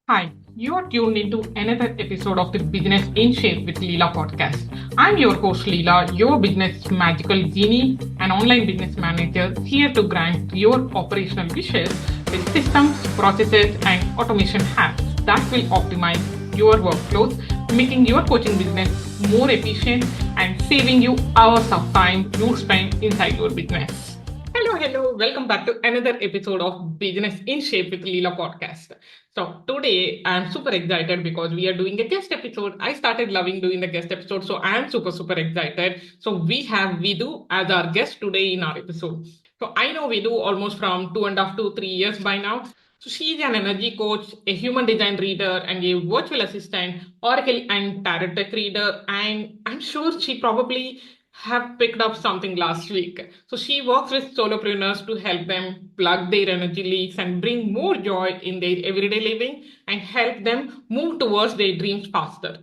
Hi, you are tuned into another episode of the Business in Shape with Leela Podcast. I'm your host Leela, your business magical genie, an online business manager here to grant your operational wishes with systems, processes, and automation hacks that will optimize your workflows, making your coaching business more efficient and saving you hours of time you spend inside your business. Hello. Welcome back to another episode of Business in Shape with Leela Podcast. So today I'm super excited because we are doing a guest episode. I started loving doing the guest episode, so I am super excited. So we have Vidu as our guest today in our episode. So I know Vidu almost from 2.5 to 3 years by now. So she's an energy coach, a human design reader, and a virtual assistant, Oracle and Tarot Tech reader, and I'm sure she probably have picked up something last week. So she works with solopreneurs to help them plug their energy leaks and bring more joy in their everyday living and help them move towards their dreams faster.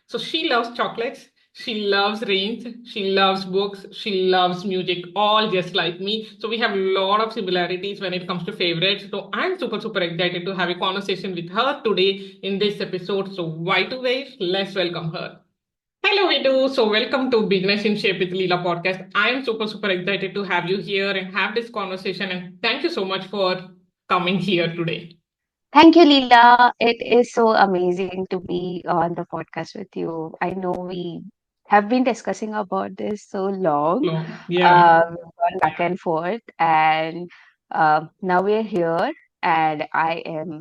So she loves chocolates, she loves rains, she loves books, she loves music, all just like me. So we have a lot of similarities when it comes to favorites. So I'm super excited to have a conversation with her today in this episode. So why to wait? Let's welcome her. Hello, Vidu. So, welcome to Business in Shape with Leela podcast. I am super excited to have you here and have this conversation. And thank you so much for coming here today. Thank you, Leela. It is so amazing to be on the podcast with you. I know we have been discussing about this so long. Long. Yeah. We've gone back and forth, and now we're here. And I am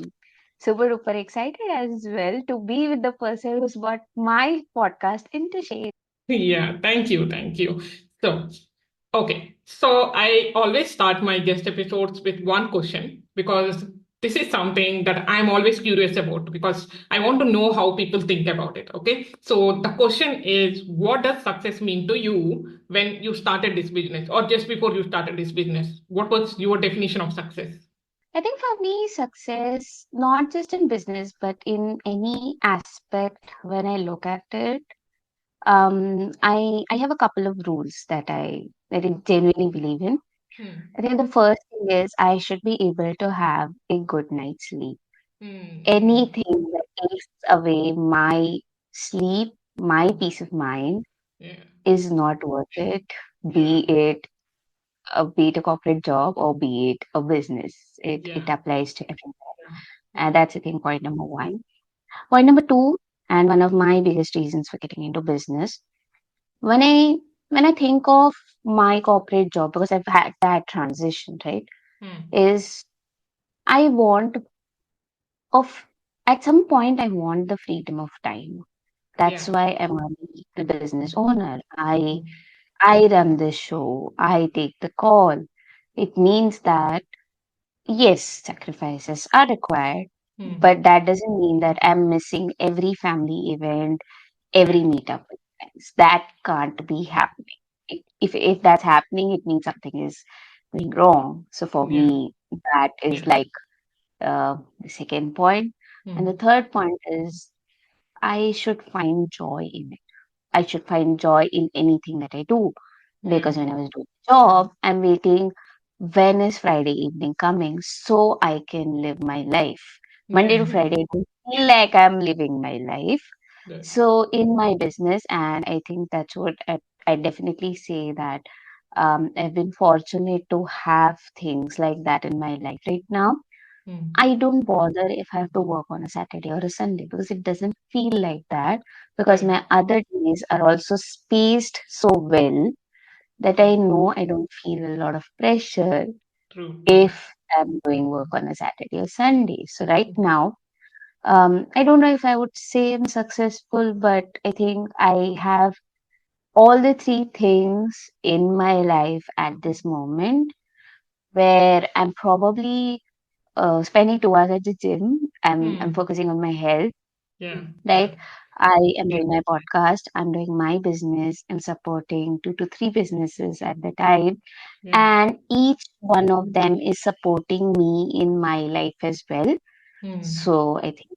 super excited as well to be with the person who's brought my podcast into shape. Yeah. Thank you. Thank you. So, okay. So I always start my guest episodes with one question because this is something that I'm always curious about because I want to know how people think about it. Okay. So the question is, what does success mean to you when you started this business or just before you started this business? What was your definition of success? I think for me, success, not just in business, but in any aspect when I look at it, I have a couple of rules that I genuinely believe in. Hmm. I think the first thing is I should be able to have a good night's sleep. Hmm. Anything that takes away my sleep, my peace of mind Yeah. is not worth it. Yeah. Be it a corporate job or be it a business. It Yeah. applies to everyone. And Yeah. that's I think point number one. Point number two, and one of my biggest reasons for getting into business, when I think of my corporate job, because I've had that transition, right, Hmm. is I want of at some point I want the freedom of time. That's Yeah. why I'm the business owner. I Hmm. I run the show. I take the call. It means that yes, sacrifices are required, Hmm. but that doesn't mean that I'm missing every family event, every Right. meetup with friends. That can't be happening. If that's happening, it means something is going wrong. So for Yeah. me, that is Yeah. like the second point. And the Hmm. third point is I should find joy in it. I should find joy in anything that I do. Yeah. Because when I was doing the job, I'm waiting when is Friday evening coming so I can live my life. Monday Yeah. to Friday, I don't feel like I'm living my life. Right. So in my business, and I think that's what I definitely say that I've been fortunate to have things like that in my life right now. Hmm. I don't bother if I have to work on a Saturday or a Sunday because it doesn't feel like that because Right. my other days are also spaced so well that I True. know I don't feel a lot of pressure True. if I'm doing work on a Saturday or Sunday. So right now, I don't know if I would say I'm successful, but I think I have all the three things in my life at this moment where I'm probably spending 2 hours at the gym. I'm Hmm. focusing on my health, Yeah. right? I am doing my podcast. I'm doing my business. I'm supporting 2 to 3 businesses at the time, Yeah. and each one of them is supporting me in my life as well. Hmm. So I think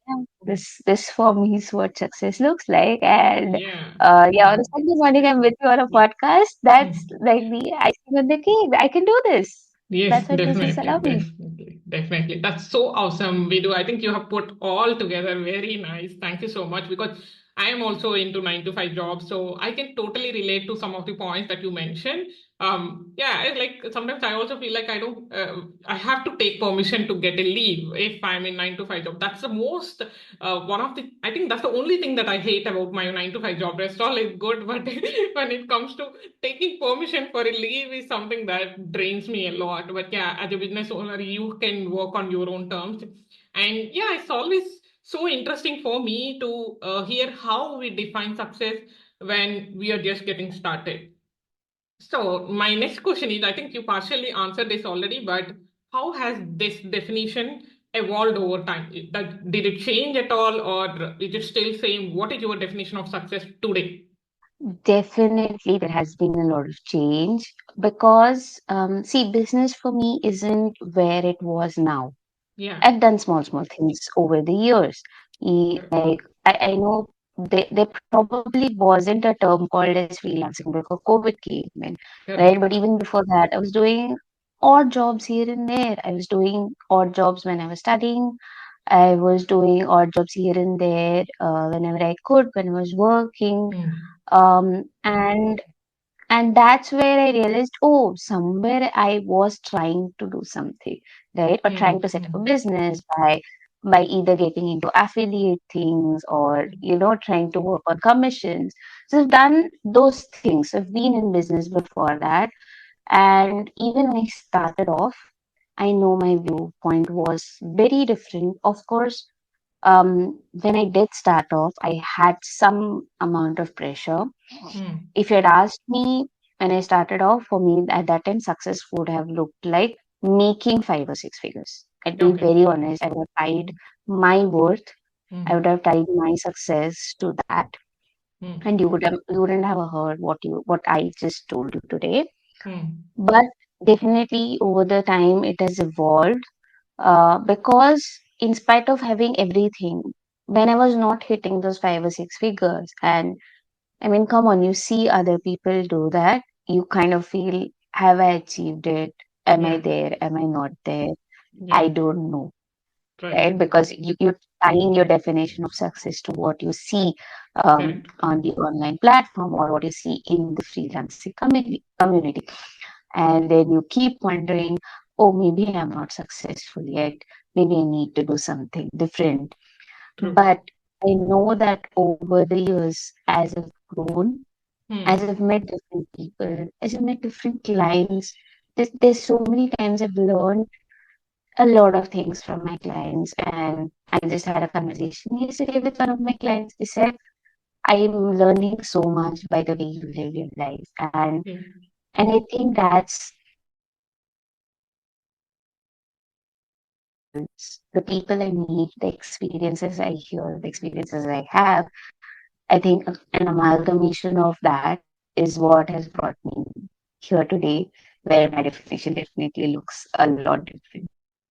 this for me is what success looks like. And Yeah. yeah, on a Sunday morning I'm with you on a podcast. That's Hmm. like the icing on the cake. I can do this. Yes, That's what business definitely, allow me. definitely, Definitely. That's so awesome, Vidu. I think you have put all together very nice. Thank you so much because I am also into 9 to 5 jobs, so I can totally relate to some of the points that you mentioned. Yeah, like sometimes I also feel like I have to take permission to get a leave if I'm in 9 to 5 job. That's the most, one of the, I think that's the only thing that I hate about my 9 to 5 job. Rest all is good, but when it comes to taking permission for a leave is something that drains me a lot. But yeah, as a business owner, you can work on your own terms. And yeah, it's always so interesting for me to hear how we define success when we are just getting started. So my next question is, I think you partially answered this already, but how has this definition evolved over time? Did it change at all, or is it still same? What is your definition of success today? Definitely, there has been a lot of change because, see, business for me isn't where it was now. Yeah. I've done small things over the years. Correct. Like, I know there probably wasn't a term called as freelancing before COVID came in, right? Correct. But even before that, I was doing odd jobs here and there. I was doing odd jobs when I was studying. I was doing odd jobs here and there whenever I could, when I was working. Hmm. And that's where I realized, oh, somewhere I was trying to do something, right? Or trying Hmm. to set up a Hmm. business by either getting into affiliate things or, trying to work on commissions. So I've done those things. I've been in business before that. And even when I started off, I know my viewpoint was very different. Of course, when I did start off, I had some amount of pressure. Hmm. If you had asked me when I started off, for me at that time, success would have looked like making 5 or 6 figures. I'd be Okay. very honest. I would have tied my worth, I Hmm. would have tied my success to that, Hmm. and you wouldn't have heard what I just told you today. Hmm. But definitely over the time, it has evolved because in spite of having everything, when I was not hitting those 5 or 6 figures, and I mean, come on, you see other people do that. You kind of feel, have I achieved it? Am I Yeah. there? Am I not there? I Yeah. don't know, Right. right? Because you're tying your definition of success to what you see Correct. on the online platform or what you see in the freelancing community. And then you keep wondering, oh, maybe I'm not successful yet. Maybe I need to do something different. True. But I know that over the years, as I've grown, as Hmm. I've met different people, as I've met different clients, there's so many times I've learned a lot of things from my clients. And I just had a conversation yesterday with one of my clients. They said, I'm learning so much by the way you live your life. Yeah. And I think the people I meet, the experiences I hear, the experiences I have, I think an amalgamation of that is what has brought me here today, where my definition definitely looks a lot different.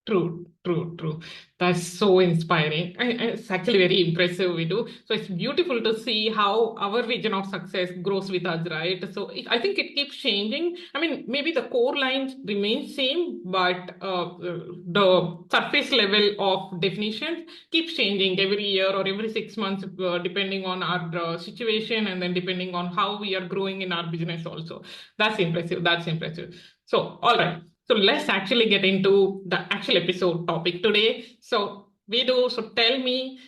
True, true, true. That's so inspiring. It's actually very impressive, we do. So it's beautiful to see how our vision of success grows with us, right? So I think it keeps changing. I mean, maybe the core lines remain same, but the surface level of definitions keeps changing every year or every 6 months, depending on our situation and then depending on how we are growing in our business also. That's impressive. That's impressive. So, all right. So let's actually get into the actual episode topic today. So Vidu, so tell me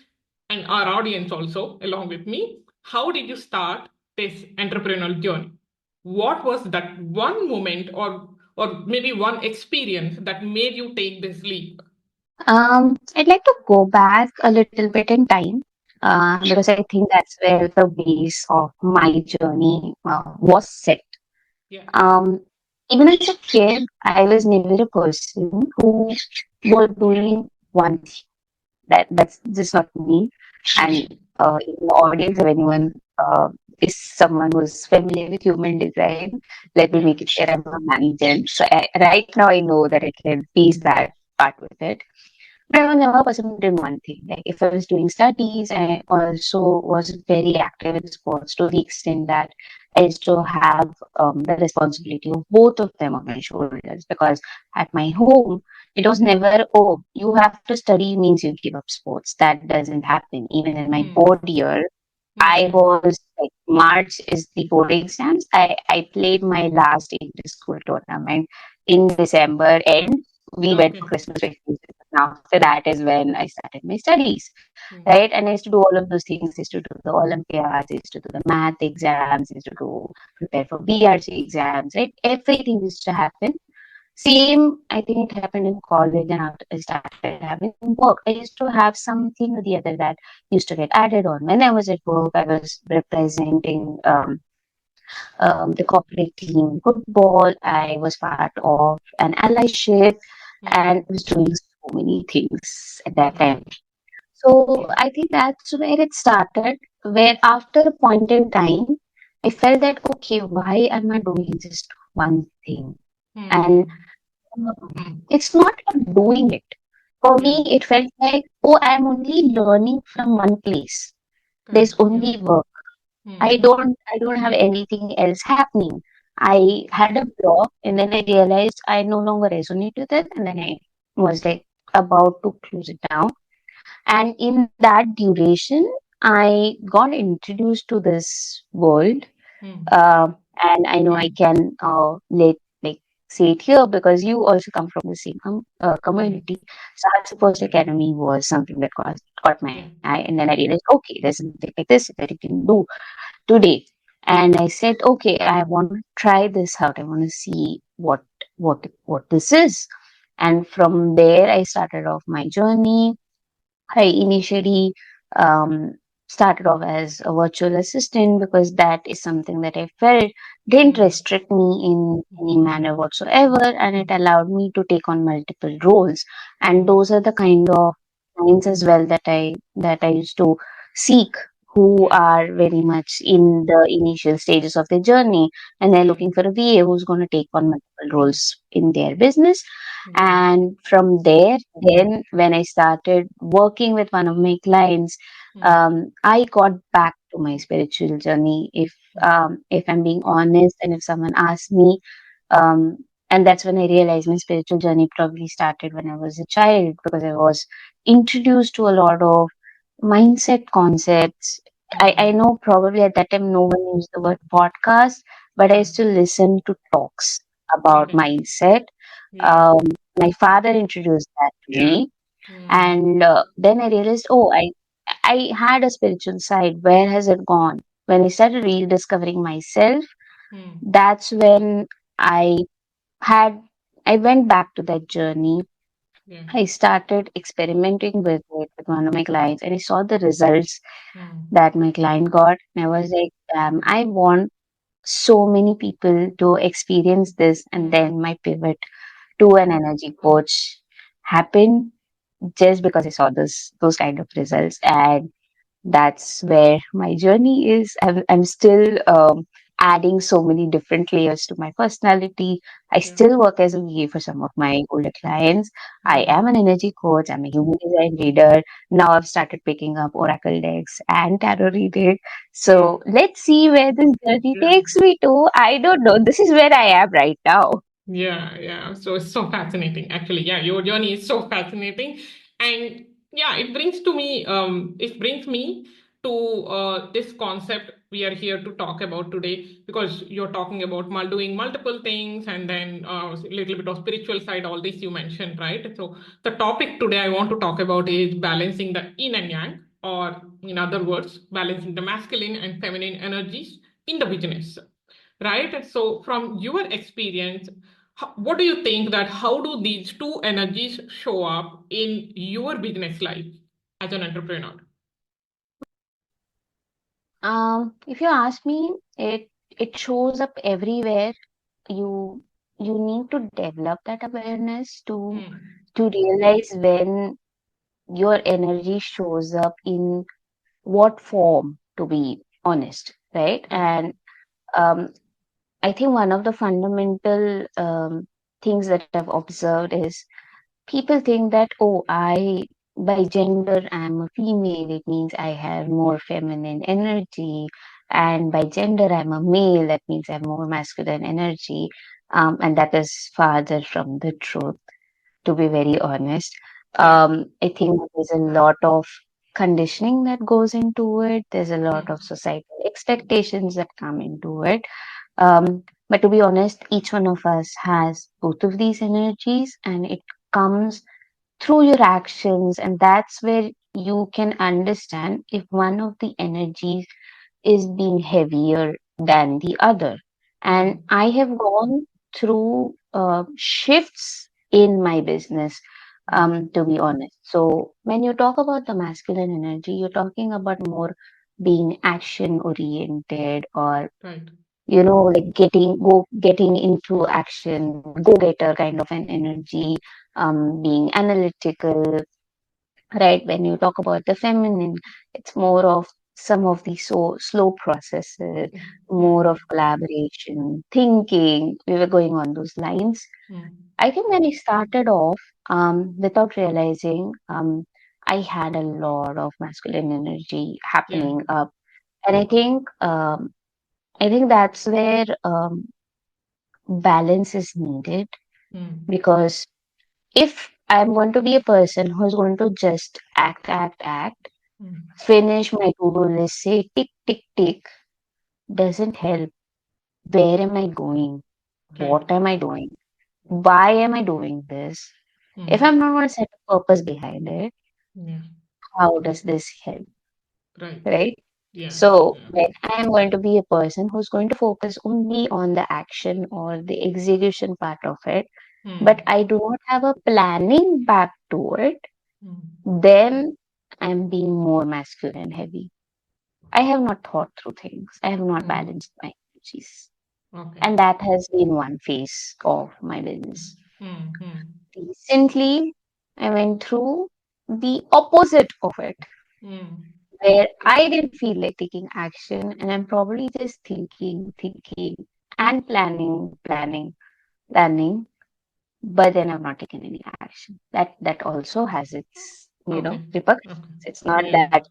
and our audience also along with me, how did you start this entrepreneurial journey? What was that one moment or maybe one experience that made you take this leap? I'd like to go back a little bit in time because I think that's where the base of my journey was set. Yeah, Um, Even as a kid, I was never a person who was doing one thing. That's just not me. And in the audience, if anyone is someone who's familiar with human design, let me yeah, make it clear I'm a manager. So right now I know that I can face that part with it. But I was never a person who did one thing. Like if I was doing studies, I also was very active in sports to the extent that I used to have the responsibility of both of them on my shoulders, because at my home, it was never, oh, you have to study means you give up sports. That doesn't happen. Even in my Hmm. board year, I Okay. was like, March is the board exams. I played my last inter-school tournament in December, and we went for Okay. Christmas vacation. And after that is when I started my studies, Hmm. right? And I used to do all of those things. I used to do the Olympiads, I used to do the math exams, I used to do prepare for BRC exams, right? Everything used to happen. Same, I think it happened in college, and after I started having work, I used to have something or the other that used to get added on. When I was at work, I was representing the corporate team football. I was part of an allyship, and Hmm. was doing so many things at that Hmm. time. So Yeah. I think that's where it started, where after a point in time, I felt that, okay, why am I doing just one thing? And Hmm. Hmm. it's not doing it. For Yeah. me, it felt like, oh, I'm only learning from one place. There's Correct. Yeah. only work. I Hmm. don't I don't have anything else happening. I had a blog, and then I realized I no longer resonate with it, and then I was like about to close it down. And in that duration, I got introduced to this world, Hmm. uh, and I know I can let like say it here because you also come from the same Hmm. community. So Arts Post Academy was something that caught my Yeah. eye, and then I realized, okay, there's something like this that you can do today. And I said, okay, I want to try this out. I want to see what this is. And from there, I started off my journey. I initially um, started off as a virtual assistant because that is something that I felt didn't Hmm. restrict me in any manner whatsoever, and it allowed me to take on multiple roles. And Hmm. those are the kind of clients as well that I used to seek, who Yeah. are very much in the initial stages of their journey, and they're looking Hmm. for a VA who's going to take on multiple roles in their business. Yeah. And from there, then when I started working with one of my clients, Hmm. I got back to my spiritual journey. If I'm being honest, and if someone asks me, um, and that's when I realized my spiritual journey probably started when I was a child, because I was introduced to a lot of mindset concepts. I Hmm. know probably at that time no one used the word podcast, but I Yeah. used to listen to talks about Okay. mindset. Yeah. um, my father introduced that to me, Hmm. and then I realized, oh, I had a spiritual side. Where has it gone? When I started rediscovering myself, Hmm. that's when I had I went back to that journey. Yeah. I started experimenting with it with one of my clients, and I saw the results Hmm. that my client got, and I was like, I want so many people to experience this. And Hmm. then my pivot to an energy coach happened just because I saw those kind of results. And that's where my journey is. I'm still adding so many different layers to my personality. I Yeah. still work as a VA for some of my older clients. I Hmm. am an energy coach. I'm a human design reader. Now I've started picking up oracle decks and tarot reading. Yeah. So let's see where this journey Yeah. takes me to. I don't know. This is where I am right now. Yeah, yeah. So it's so fascinating, actually. Yeah, your journey is so fascinating, and yeah, it brings me to this concept we are here to talk about today, because you're talking about doing multiple things, and then a little bit of spiritual side. All this you mentioned, right? So the topic today I want to talk about is balancing the yin and yang, or in other words, balancing the masculine and feminine energies in the business, right? So from your experience, what do you think that how do these two energies show up in your business life as an entrepreneur? If you ask me, it shows up everywhere. You you need to develop that awareness Hmm. to realize when your energy shows up in what form, to be honest, right? Correct. And um, I think one of the fundamental things that I've observed is people think that, oh, I by gender, I'm a female. It means I have more feminine energy. And by gender, I'm a male. That means I have more masculine energy. And that is farther from the truth, to be very honest. Right. I think there's a lot of conditioning that goes into it. There's a lot of Mm. societal expectations that come into it. But to be honest, each one of us has both of these energies, and it comes through your actions, and that's where you can understand if one of the energies is being heavier than the other. And Mm. I have gone through shifts in my business, Mm. to be honest. So when you talk about the masculine energy, you're talking about more being action oriented, or Right. like getting into action, go getter kind of an energy, being analytical, right? When you talk about the feminine, it's more of some of the slow processes, more of Mm. collaboration, thinking. We were going on those lines. Mm. I think when I started off, without realizing, I had a lot of masculine energy Yeah. happening up, and I think that's where balance is needed, Mm. because if I'm going to be a person who's going to just act, Mm. finish my to-do list, say tick, tick, tick, doesn't help. Where am I going? Right. What am I doing? Why am I doing this? If Mm. I'm not going to set a purpose behind it, Yeah. how does this help? Right. Right? Yeah. So Yeah. when I am going to be a person who's going to focus only on the action or the execution part of it, but Mm. I do not have a planning back to it, Mm. then I'm being more masculine heavy. I have not thought through things. I have not Mm. balanced my energies. Okay. And that has been one phase of my business. Mm. Mm. Recently, I went through the opposite of it, Mm. where I didn't feel like taking action, and I'm probably just thinking, and planning, but then I've not taken any action. That also has its, Okay. repercussions. Okay. It's not Yeah. that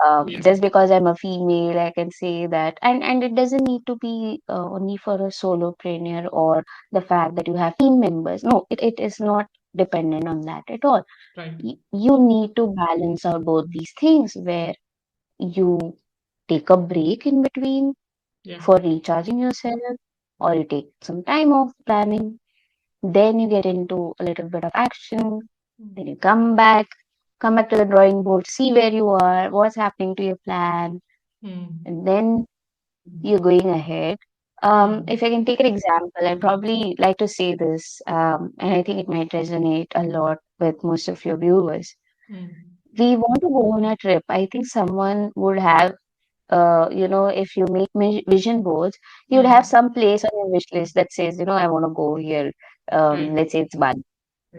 Yeah. just because I'm a female, I can say that, and it doesn't need to be only for a solopreneur, or the fact that you have team members. No, it is not dependent on that at all. Right. You need to balance out both these things, where you take a break in between Yeah. for recharging yourself, or you take some time off planning, then you get into a little bit of action, then Mm. you come back to the drawing board, see where you are, what's happening to your plan, Mm. and then you're going ahead. If I Mm. can take an example, I'd probably like to say this, and I think it might resonate a lot with most of your viewers. Mm. We want to go on a trip. I think someone would have, if you make vision boards, you would have Mm. some place on your wish list that says, I want to go here. Right. Let's say it's Bali.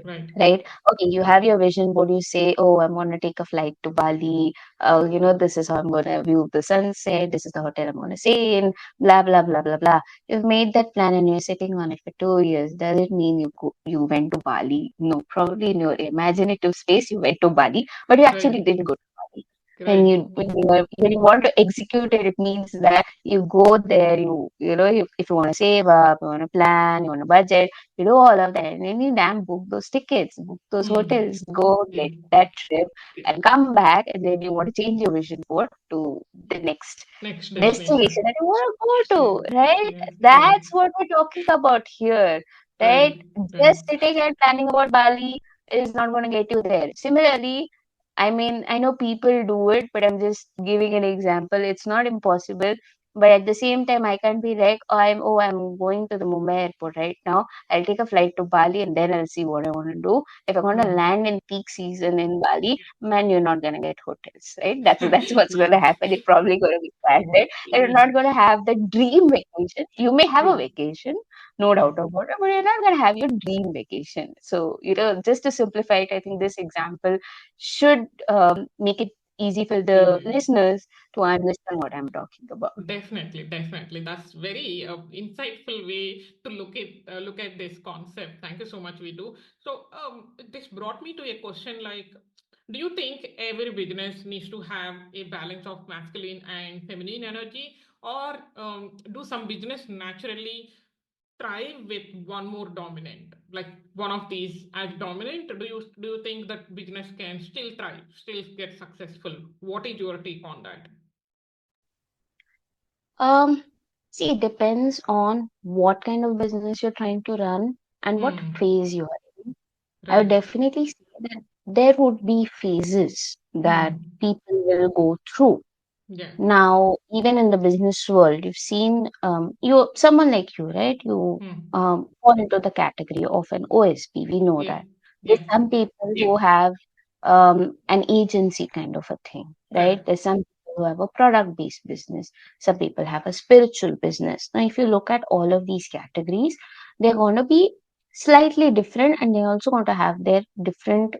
Right. Right? Okay, you have your vision board. You say, "Oh, I'm going to take a flight to Bali. This is how I'm going to view the sunset. This is the hotel I'm going to stay in. Blah blah blah blah blah." You've made that plan and you're sitting on it for 2 years. Does it mean you went to Bali? No, probably in your imaginative space you went to Bali, but you Right. actually didn't go to Bali. When Right. you want to execute it, it means that you go there. If you want to save up, you want to plan, you want to budget, you do all of that, and then you damn book those tickets, book those Mm. hotels, go get Mm. that trip, and come back, and then you want to change your vision board to the next Next destination destination. that you want to Yeah. go to, right? Yeah. Yeah. That's what we're talking about here, right? Right. Right. Just sitting and planning about Bali is not going to get you there. Similarly, I mean, I know people do it, but I'm just giving an example. It's not impossible. But at the same time, I can't be like, I'm going to the Mumbai airport right now. I'll take a flight to Bali and then I'll see what I want to do. If I'm going to Mm. land in peak season in Bali, man, you're not gonna get hotels, right? That's what's Yeah. gonna happen. You're probably gonna be stranded, and you're Yeah. not gonna have the dream vacation. You may have a True. vacation, no True. doubt about it, but you're not gonna have your dream vacation. So, just to simplify it, I think this example should make it easy for the Easy. listeners to understand what I'm talking about. Definitely, definitely. That's very insightful way to look at this concept. Thank you so much, Vidu. So this brought me to a question like, Do you think every business needs to have a balance of masculine and feminine energy, or do some business naturally thrive with one more dominant, like one of these as dominant? Do you think that business can still thrive, still get successful? What is your take on that? Um, See, it depends on what kind of business you're trying to run and what Hmm. phase you are in. I would Right. definitely say that there would be phases that Hmm. people will go through. Yeah. Now, even in the business world, you've seen someone like you, right? You Hmm. fall into the category of an OSP. We know Yeah. that. There's Yeah. some people who have an agency kind of a thing, right? Correct. There's some people who have a product-based business. Some people have a spiritual business. Now, if you look at all of these categories, they're going to be slightly different, and they're also going to have their different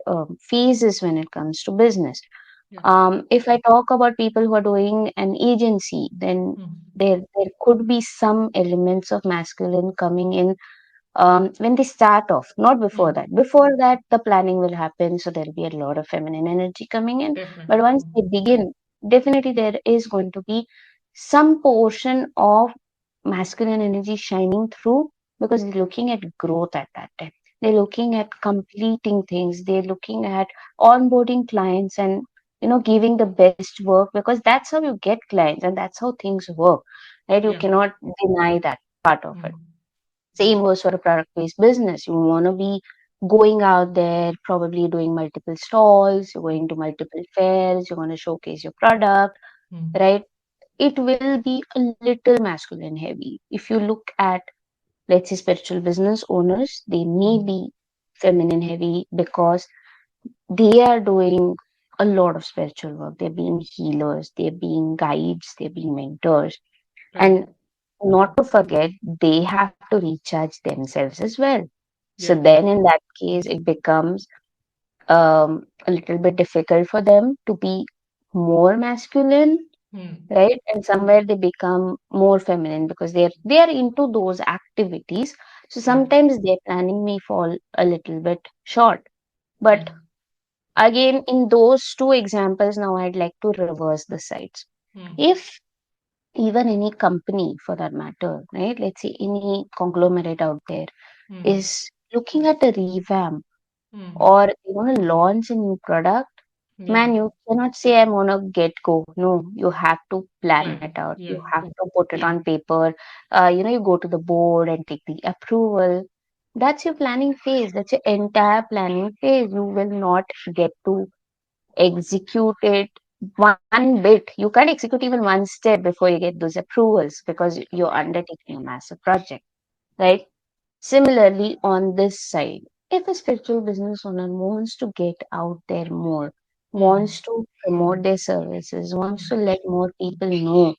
phases when it comes to business. Yeah. If I talk about people who are doing an agency, then Hmm. there could be some elements of masculine coming in when they start off, not before Hmm. that. Before that, the planning will happen, so there'll be a lot of feminine energy coming in. But Definitely. once Hmm. they begin, definitely there is going to be some portion of masculine energy shining through because they're looking at growth at that time. They're looking at completing things. They're looking at onboarding clients and giving the best work because that's how you get clients and that's how things work, right? You Yeah. cannot deny that part of it. Hmm. Yeah. Same goes for a product based business. You want to be going out there, probably doing multiple stalls, you're going to multiple fairs, you're going to showcase your product, Hmm. right? It will be a little masculine heavy. If you look at, let's say, spiritual business owners, they may Hmm. be feminine heavy because they are doing a lot of spiritual work. They're being healers, they're being guides, they're being mentors. Right. And not to forget, they have to recharge themselves as well. So Yeah. then, in that case, it becomes a little bit difficult for them to be more masculine, Hmm. right? And somewhere they become more feminine because they are into those activities. So Yeah. sometimes their planning may fall a little bit short. Yeah. But again, in those two examples, now I'd like to reverse the sides. Hmm. If even any company for that matter, right? Let's say any conglomerate out there Hmm. is looking at a revamp Hmm. or they want to launch a new product, Yeah. man, you cannot say I'm on a get go. No, you have to plan it Plan. out. You Yeah. have to put it on paper. You go to the board and take the approval. That's your planning phase. That's your entire planning phase. You will not get to execute it one bit. You can't execute even one step before you get those approvals because you're undertaking a massive project, right? Similarly, on this side, if a spiritual business owner wants to get out there more, Hmm. wants to promote their services, wants to Hmm. let more people know,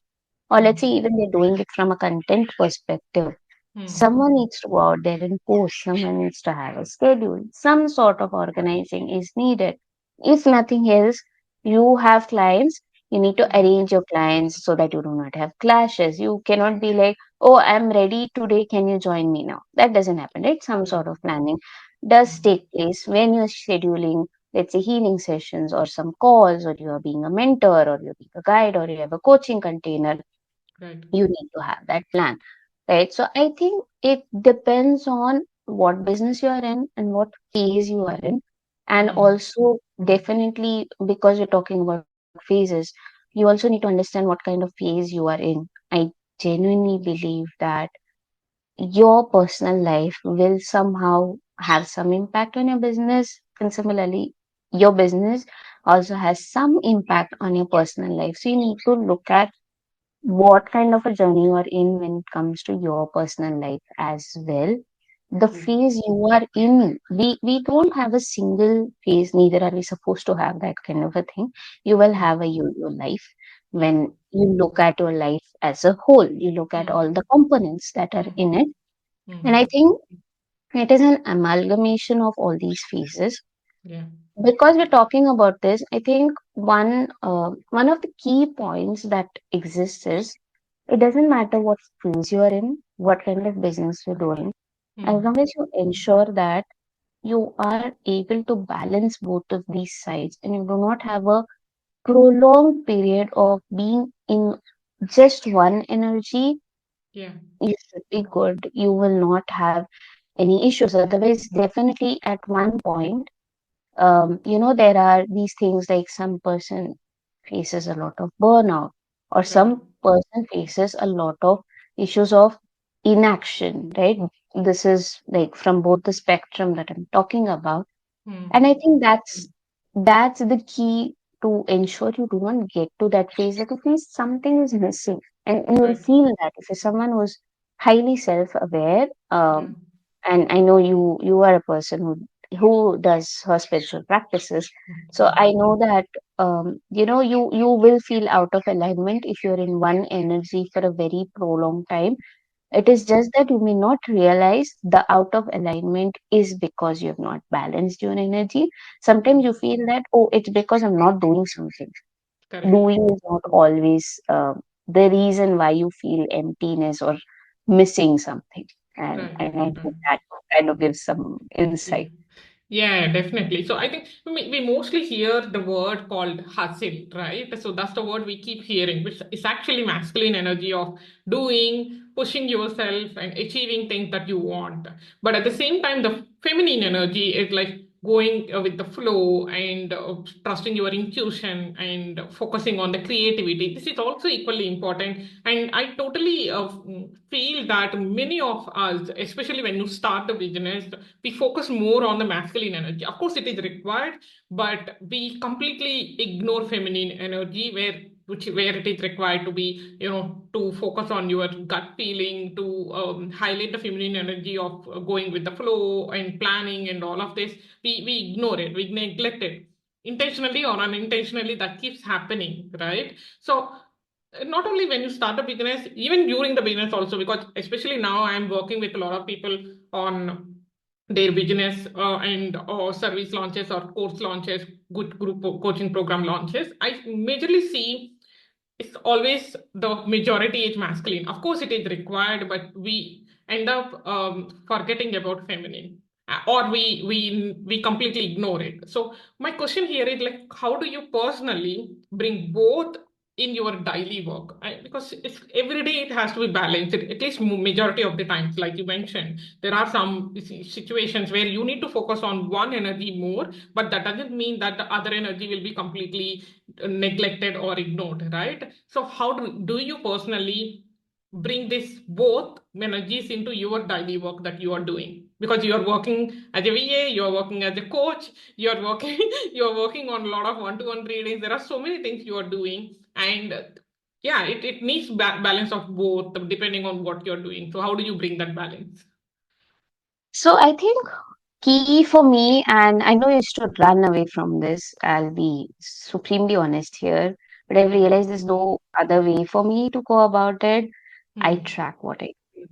or let's say Hmm. even they're doing it from a content perspective, Hmm. someone needs to go out there and post, someone needs to have a schedule, some sort of organizing is needed. If nothing else, you have clients, you need to Hmm. arrange your clients so that you do not have clashes. You cannot be like, oh, I'm ready today, can you join me now? That doesn't happen, right? Some Yeah. sort of planning does Hmm. take place when you're scheduling, let's say, healing sessions or some calls, or you are being a mentor, or you're being a guide, or you have a coaching container. Right. You need to have that plan, right? So I think it depends on what business you are in and what phase you are in. And Hmm. also, definitely, because we're talking about phases, you also need to understand what kind of phase you are in. I genuinely believe that your personal life will somehow have some impact on your business, and similarly, your business also has some impact on your personal life. So you need to look at what kind of a journey you are in when it comes to your personal life as well. The Yeah. phase you are in, we don't have a single phase, neither are we supposed to have that kind of a thing. You will Hmm. have a yo-yo life Yeah. when you look at your life as a whole. You look at Hmm. all the components that are Hmm. in it. And I Hmm. think it is an amalgamation of all these phases. Yeah. Because we're talking about this, I think one of the key points that exists is it doesn't matter what phase you are in, what kind of business you're doing, as Hmm. long as you ensure that you are able to balance both of these sides and you do not have a prolonged period of being in just one energy, Yeah. you should be good. You will not have any issues. Otherwise, definitely at one point, there are these things like some person faces a lot of burnout, or Right. some person faces a lot of issues of inaction, right? This is like from both the spectrum that I'm talking about. And I Hmm. think that's the key to ensure you do not get to that phase. Like at least something is missing, and you will Right. feel that if you're someone who's highly self-aware. Yeah. And I know you are a person who does her spiritual practices, so Hmm. I know that you will feel out of alignment if you're in one energy for a very prolonged time. It is just that you may not realize the out of alignment is because you have not balanced your energy. Sometimes you Hmm. feel that, oh, it's because I'm not doing something. Correct. Doing is not always the reason why you feel emptiness or missing something. Right. And I Right. think that kind of gives some Yeah. insight. Yeah, definitely. So I think we mostly hear the word called hustle, right? So that's the word we keep hearing, which is actually masculine energy of doing, pushing yourself and achieving things that you want. But at the same time, the feminine energy is like going with the flow and trusting your intuition and focusing on the creativity. This is also equally important. And I totally feel that many of us, especially when you start the business, we focus more on the masculine energy. Of course, it is required, but we completely ignore feminine energy where it is required to be, to focus on your gut feeling, to highlight the feminine energy of going with the flow and planning and all of this. We ignore it, we neglect it intentionally or unintentionally. That keeps happening, right? So not only when you start a business, even during the business also, because especially now I'm working with a lot of people on their business and or service launches or course launches, good group coaching program launches. I majorly see it's always the majority is masculine. Of course, it is required, but we end up forgetting about feminine, or we completely ignore it. So my question here is like, how do you personally bring both in your daily work? Because it's every day it has to be balanced. At least majority of the times, like you mentioned, there are some situations where you need to focus on one energy more, but that doesn't mean that the other energy will be completely neglected or ignored, right? So how do you personally bring this both energies into your daily work that you are doing? Because you are working as a VA, you are working as a coach, you are working you are working on a lot of one-to-one readings. There are so many things you are doing, and yeah, it needs balance of both depending on what you're doing. So how do you bring that balance? So I think key for me, and I know you used to run away from this, I'll be supremely honest here, but I Hmm. realized there's no other way for me to go about it. I Hmm. track what I do.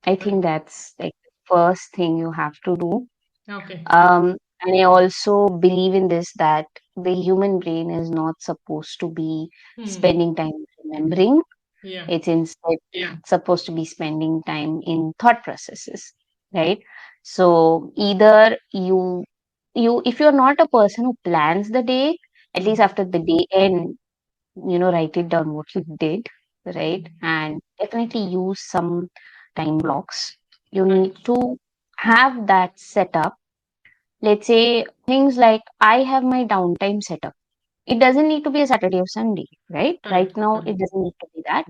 I think Right. that's like the first thing you have to do. Okay. And I also believe in this that the human brain is not supposed to be Hmm. spending time remembering. Yeah. It's instead supposed to be spending time in thought processes, right? So either if you're not a person who plans the day, at least Hmm. after the day end, write it down what you did, right? Hmm. And definitely use some time blocks. You Right. need to have that set up. Let's say things like I have my downtime set up. It doesn't need to be a Saturday or Sunday, right? Right Correct. now, Correct. it doesn't need to be that.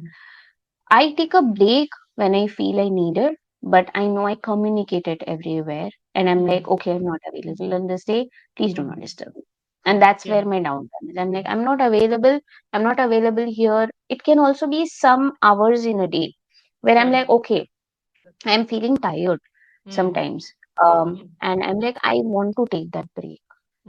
I take a break when I feel I need it, but I know I communicate it everywhere. And I'm like, Hmm. okay, I'm not available on this day. Please do not Hmm. disturb me. And that's Yeah. where my downtime is. I'm like, I'm not available. I'm not available here. It can also be some hours in a day where I'm like, Correct. okay, I'm feeling tired Hmm. sometimes. Yeah. And I'm like, I want to take that break.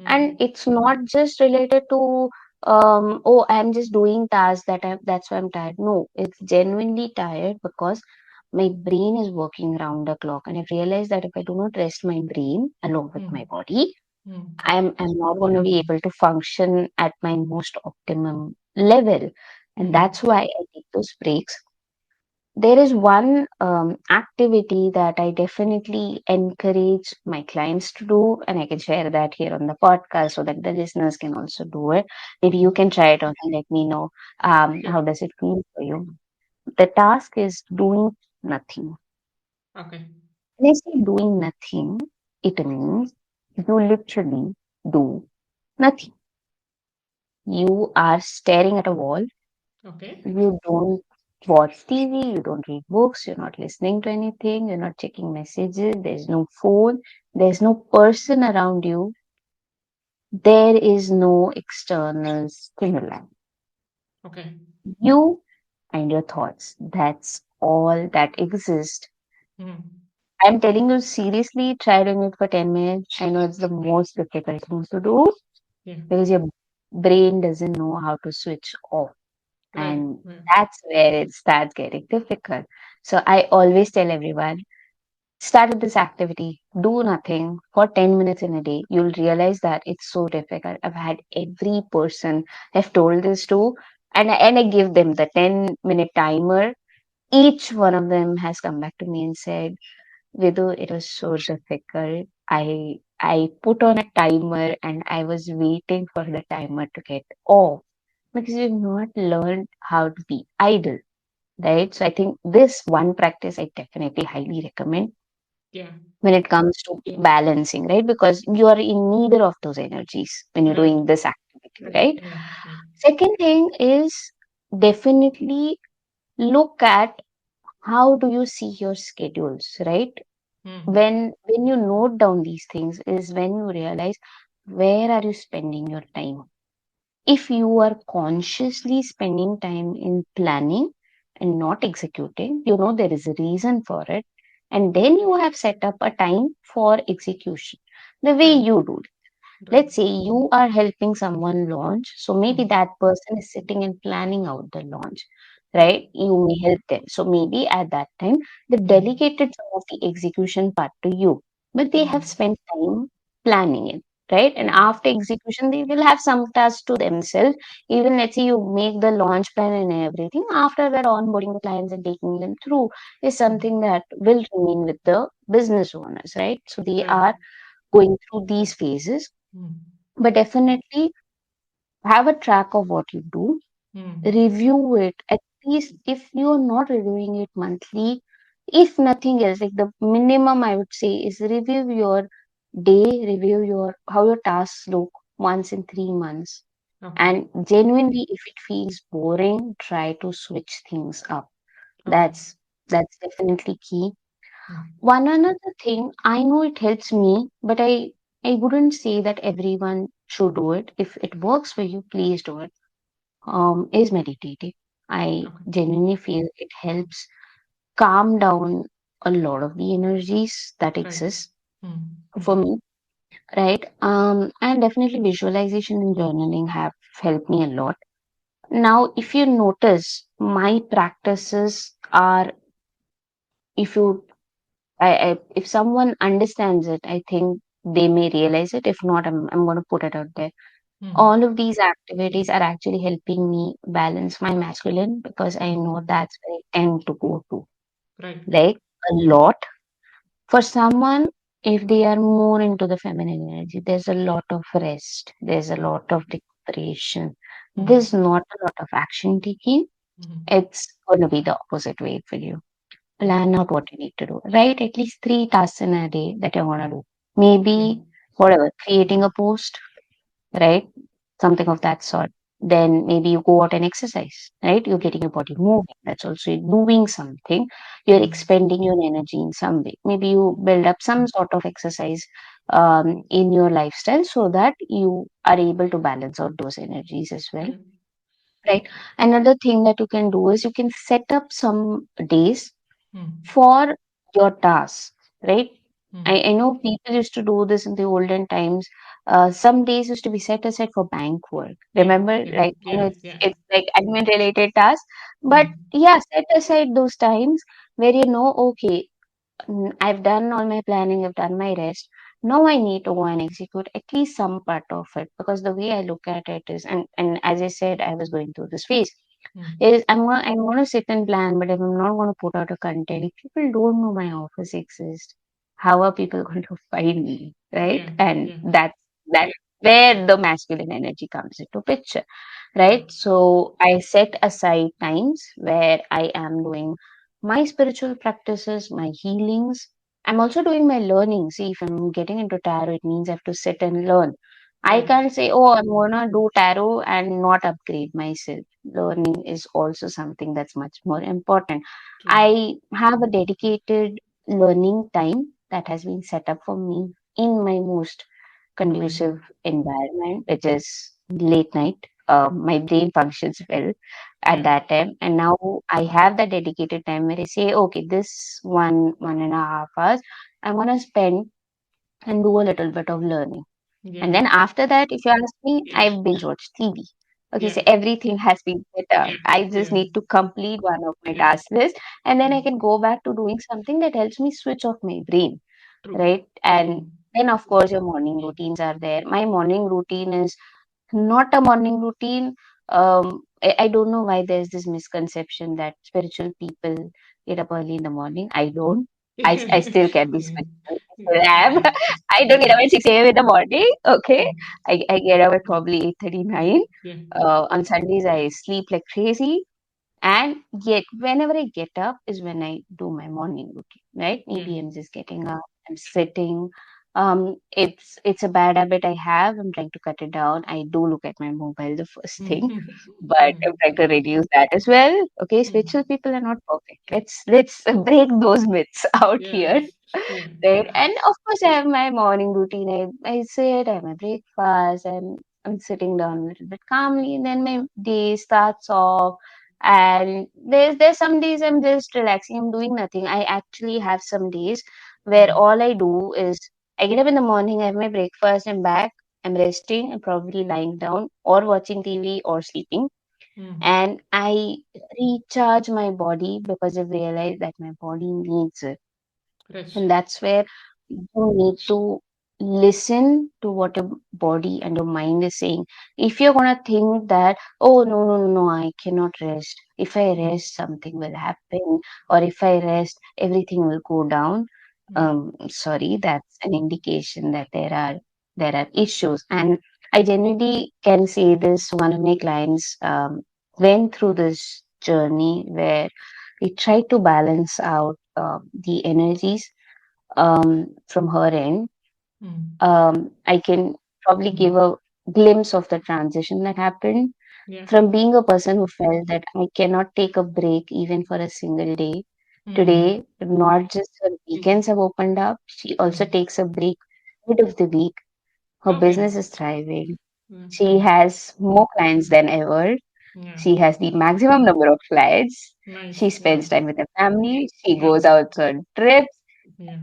And Hmm. it's not just related to oh, I'm just doing tasks that's why I'm tired. No, it's genuinely tired because my brain is working round the clock, and I've realized that if I do not rest my brain along with my Hmm. body, Hmm. I'm not going to be able to function at my most optimum level. And Hmm. that's why I take those breaks. There is one activity that I definitely encourage my clients to do, and I can share that here on the podcast so that the listeners can also do it. Maybe you can try it out and let me know Sure. how does it feel for you. The task is doing nothing. Okay. When I say doing nothing, it means you literally do nothing. You are staring at a wall. Okay. You don't watch TV, you don't read books, you're not listening to anything, you're not checking messages, there's no phone, there's no person around you, there is no external stimuli. Okay. You and your thoughts. That's all that exists. Mm. I'm telling you seriously, try doing it for 10 minutes. I know it's the most difficult thing to do Yeah. because your brain doesn't know how to switch off. Right. And Yeah. that's where it starts getting difficult. So I always tell everyone, start with this activity, do nothing for 10 minutes in a day. You'll realize that it's so difficult. I've had every person have told this to, and I give them the 10-minute timer. Each one of them has come back to me and said, Vidu, it was so difficult. I put on a timer and I was waiting for the timer to get off because we've not learned how to be idle, right? So I think this one practice I definitely highly recommend Yeah. when it comes to balancing, right? Because you are in neither of those energies when you're Right. doing this activity, right? Yeah. Yeah. Second thing is definitely look at how do you see your schedules, right? Mm. When you note down these things is when you realize where are you spending your time. If you are consciously spending time in planning and not executing, you know there is a reason for it. And then you have set up a time for execution. The way Right. you do it. Right. Let's say you are helping someone launch. So maybe Mm. that person is sitting and planning out the launch, Yeah. right? You may help them. So maybe at that time, they've Mm. delegated some of the execution part to you, but they have Mm. spent time planning it, right? And Mm. after execution, they will have some tasks to themselves. Even let's say you make the launch plan and everything, after that, onboarding the clients and taking them through is Mm. something that will remain with the business owners, right? So they Right. are going through these phases, Mm. but definitely have a track of what you do, Mm. review it at least if you're not reviewing it monthly, if nothing else, like the minimum I would say is review your day, review your how your tasks look once in 3 months. Okay. And genuinely, if it feels boring, try to switch things up. Okay. That's definitely key. Mm. One another thing, I know it helps me, but I wouldn't say that everyone should do it. If it works for you, please do it. Is meditating. I Okay. genuinely feel it helps calm down a lot of the energies that Right. exist Mm. for Mm. me, right? And definitely visualization and journaling have helped me a lot. Now, if you notice, my practices are, if you if someone understands it, I think they may realize it. If not, I'm going to put it out there. Mm. All of these activities are actually helping me balance my masculine because I Mm. know that's where I tend to go to, Right. like a lot. For someone, if they are more into the feminine energy, there's a lot of rest, there's a Mm. lot of recuperation, there's Mm. not a lot of action taking. Mm. It's going to be the opposite way for you. Yeah. Plan out what you need to do. Write at least 3 tasks in a day that you want to do. Yeah. Maybe, whatever, creating a post, right? Something of that sort. Then maybe you go out and exercise, right? You're Yeah. getting your body moving. That's also doing something. You're Mm. expending your energy in some way. Maybe you build up some sort of exercise in your lifestyle so that you are able to balance out those energies as well, Yeah. right? Another thing that you can do is you can set up some days Mm. for your tasks, right? I Mm. know people used to do this in the olden times. Some days used to be set aside for bank work. Yeah. Remember, Yeah. like I know Yes. it's Yeah. it's like admin related tasks, but Mm. yeah, set aside those times where you know, okay, I've done all my planning, I've done my rest. Now I need to go and execute at least some part of it because the way I look at it is, and as I said, I was going through this phase. Mm. is I'm gonna sit and plan, but if I'm not gonna put out a content, if people don't know my office exists, how are people going to find me, right? Yeah. And Yeah. that's where the masculine energy comes into picture, Yeah. right? So I set aside times where I am doing my spiritual practices, my healings. I'm also doing my learning. See, if I'm getting into tarot, it means I have to sit and learn. I Right. can't say, oh, I'm gonna do tarot and not upgrade myself. Learning is also something that's much more important. True. I have a dedicated learning time that has been set up for me in my most Amazing. conducive environment, which is late night. My brain functions well at Yeah. that time, and now I have that dedicated time where I say, okay, this 1.5 hours, I'm gonna spend and do a little bit of learning. And Yeah. then after that, if you ask me, Yeah. I binge watch TV. Okay, Yeah. so everything has been set up. Yeah. I just Yeah. need to complete one of my Yeah. task list, and then I Mm. can go back to doing something that helps me switch off my brain, True. right? And Mm. then, of course, your morning routines are there. My morning routine is not a morning routine. I don't know why there's this misconception that spiritual people get up early in the morning. I don't. I still can be Yeah. spiritual. I Yeah. still am. I don't Yeah. get up at 6 a.m. in the morning. Okay. Mm. I get up at probably 8:39. Yeah. On Sundays, I sleep like crazy. And yet, whenever I get up is when I do my morning routine, right? Yeah. Maybe I'm just getting up, I'm sitting. It's a bad habit I have. I'm trying to cut it down. I do look at my mobile the first thing, Mm. but Mm. I'm trying to reduce that as well. Okay, spiritual Mm. people are not perfect. Let's break those myths out here. Yes. Yeah. Right. And of course, I have my morning routine. I sit, I have my breakfast, I'm sitting down a little bit calmly, and then my day starts off. And there's some days I'm just relaxing, I'm doing nothing. I actually have some days where Mm. all I do is I get up in the morning, I have my breakfast, I'm back, I'm resting, I'm probably lying down or watching TV or sleeping. Mm. And I recharge my body because I've realized that my body needs it. Rest. And that's where you need to listen to what your body and your mind is saying. If you're gonna think that, oh no, I cannot rest. If I Mm. rest, something will happen, or if I rest, everything will go down. Mm. Sorry, that's an indication that there are issues. And I genuinely can say this. One of my clients went through this journey where we tried to balance out the energies from her end. Mm. I can probably give a glimpse of the transition that happened Yeah. from being a person who felt that I cannot take a break even for a single day. Mm. Today, not just her weekends have opened up, she also Mm. takes a break mid of the week. Her Okay. business is thriving. She Okay. has more clients than ever. Yeah. She has the maximum number of clients. She Nice. Yeah. spends time with her family. She Yeah. goes out on trips Yeah.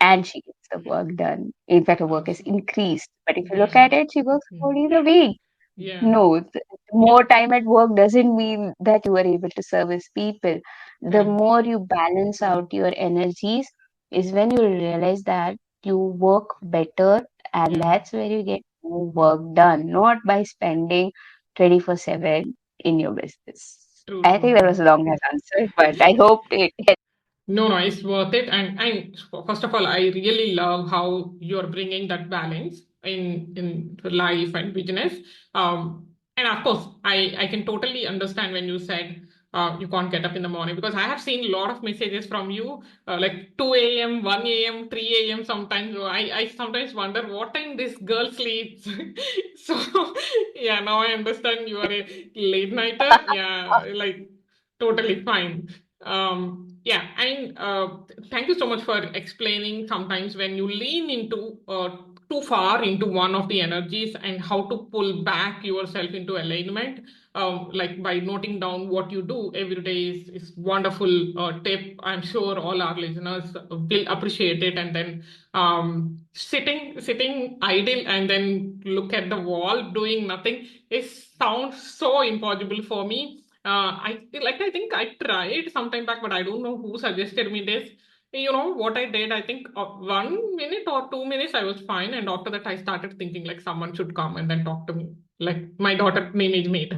and she gets the work done. In fact, her work has Awesome. increased. But if you look Yeah. at it, she works Mm. 4 days a week. Yeah. No, more time at work doesn't mean that you are able to service people. The Correct. more you balance out your energies is when you realize that you work better, and Yeah. that's where you get more work done, not by spending 24/7 in your business. True. I True. think that True. was a long answer, but I hope it No, no, it's worth it. And first of all, I really love how you're bringing that balance in life and business. And of course, I can totally understand when you said you can't get up in the morning because I have seen a lot of messages from you like 2 a.m., 1 a.m., 3 a.m. sometimes. So I sometimes wonder what time this girl sleeps. So yeah, now I understand you are a late nighter. Yeah, like totally fine. Yeah, and thank you so much for explaining sometimes when you lean into too far into one of the energies and how to pull back yourself into alignment. Like by noting down what you do every day is wonderful tip. I'm sure all our listeners will appreciate it. And then sitting idle and then look at the wall doing nothing is sounds so impossible for me. I think I tried sometime back, but I don't know who suggested me this. You know what I did? I think 1 minute or 2 minutes I was fine, and after that I started thinking like someone should come and then talk to me. Like my daughter name is Maid.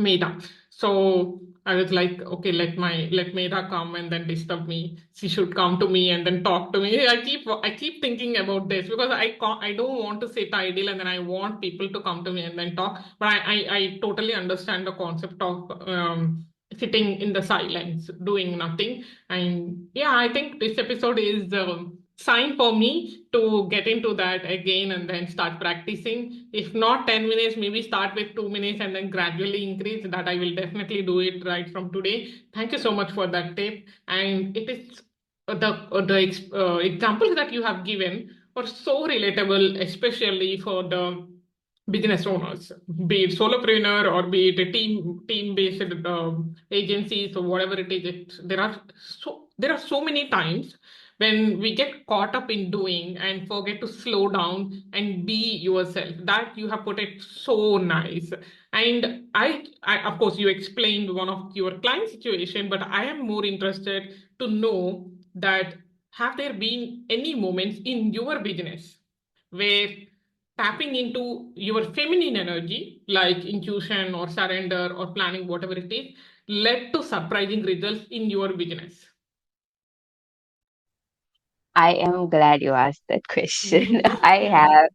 Meda. So I was like, okay, let Meda come and then disturb me. She should come to me and then talk to me. I keep thinking about this because I don't want to sit idle and then I want people to come to me and then talk. But I totally understand the concept of sitting in the silence, doing nothing. And yeah, I think this episode is sign for me to get into that again and then start practicing. If not 10 minutes, maybe start with 2 minutes and then gradually increase that. I will definitely do it right from today. Thank you so much for that tip. And it is the examples that you have given are so relatable, especially for the business owners, be it solopreneur or be it a team based agencies or whatever it is. There are so many times when we get caught up in doing and forget to slow down and be yourself. That you have put it so nice. And I of course you explained one of your client situation, but I am more interested to know that have there been any moments in your business where tapping into your feminine energy, like intuition or surrender or planning, whatever it is, led to surprising results in your business? I am glad you asked that question. Yeah.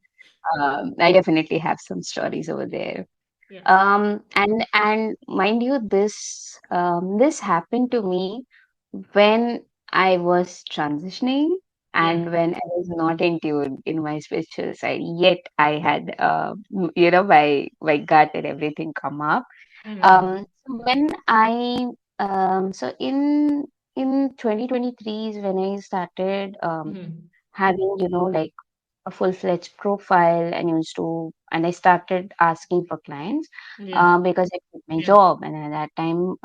I definitely have some stories over there. Yeah. And mind you, this happened to me when I was transitioning Yeah. and when I was not in tune in my spiritual side. Yet I had, my gut and everything come up. Mm-hmm. So when I so in 2023 is when I started Mm-hmm. having, like a full-fledged profile and and I started asking for clients Yeah. because I quit my job, and at that time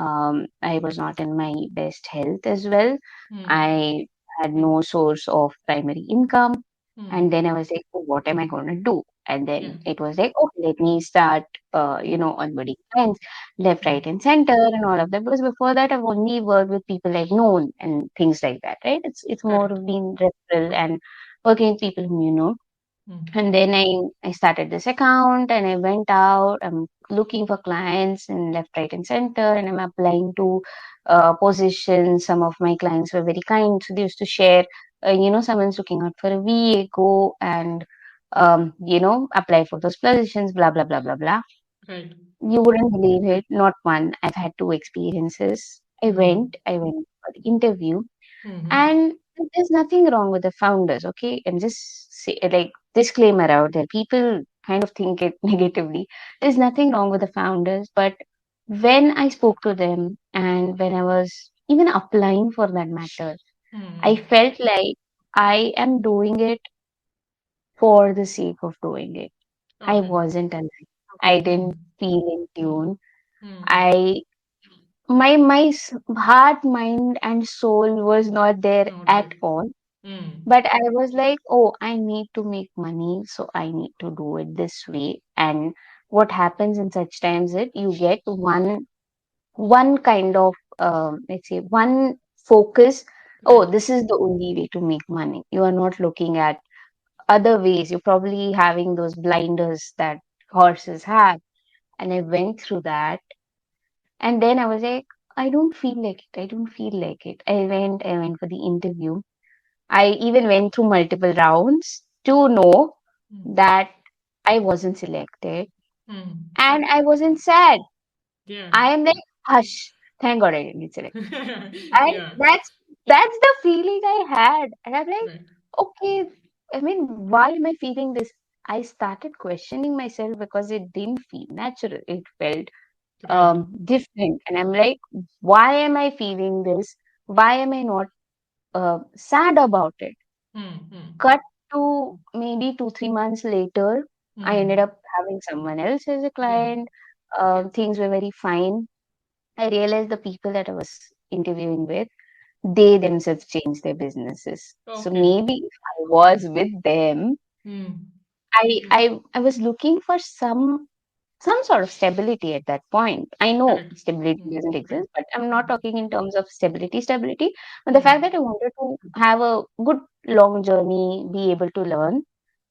I was not in my best health as well. Mm-hmm. I had no source of primary income, and Mm-hmm. then I was like, oh, what am I going to do? And Yeah. then it was like, okay, let me start onboarding clients left, Yeah. right, and center and all of that, because before that I've only worked with people like known and things like that, right? It's more Correct. of being referral and working with people whom you know. Mm. And then I started this account and I went out. I'm looking for clients in left, right, and center, and I'm applying to positions. Some of my clients were very kind, so they used to share, someone's looking out for a VA, go and apply for those positions. Blah blah blah blah blah. Right. You wouldn't believe it. Not one. I've had two experiences. Mm-hmm. I went for the interview, Mm-hmm. and there's nothing wrong with the founders, okay? And just say, like, disclaimer out there. People kind of think it negatively. There's nothing wrong with the founders, but when I spoke to them and when I was even applying for that matter, I Mm-hmm. felt like I am doing it for the sake of doing it. I Okay. wasn't aligned. I didn't Mm. feel in tune. Mm. I my heart, mind, and soul was not there Not at there. all. Mm. But I was like, oh, I need to make money, so I need to do it this way. And what happens in such times is you get one kind of let's say one focus. Oh, Right. this is the only way to make money. You are not looking at other ways. You're probably having those blinders that horses have. And I went through that, and then I was like, I don't feel like it. I don't feel like it. I went for the interview. I even went through multiple rounds to know Mm. that I wasn't selected, Mm. and I wasn't sad. Yeah. I am like, hush, thank God I didn't get selected. And Yeah. that's the feeling I had. And I'm like, Right. okay, I mean, why am I feeling this? I started questioning myself because it didn't feel natural. It felt Right. different. And I'm like, why am I feeling this? Why am I not sad about it? Mm. Mm. Cut to maybe 2, 3 months later, I ended Mm. up having someone else as a Yeah. client. Things were very fine. I realized the people that I was interviewing with, they themselves changed their businesses. So Okay. maybe if I was with them, Mm. I was looking for some sort of stability at that point. I know Correct. stability Mm. doesn't exist, but I'm not talking in terms of stability, but the fact Mm. that I wanted to have a good long journey, be able to learn,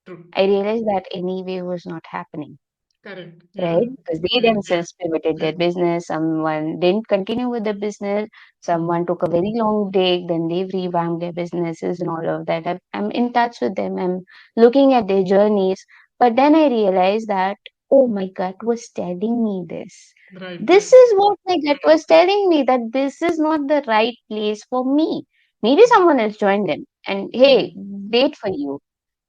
True. I realized that anyway was not happening. Correct. right? Yeah. Because they Correct. Yeah. themselves pivoted their business. Someone didn't continue with the business. Mm. Someone took a very long break. Then they've revamped their businesses and all of that. I'm in touch with them. I'm looking at their journeys. But then I realized that, oh, my gut was telling me this. Right. This Right. is what my gut was telling me, that this is not the right place for me. Maybe someone else joined them. And hey, Mm. great for you,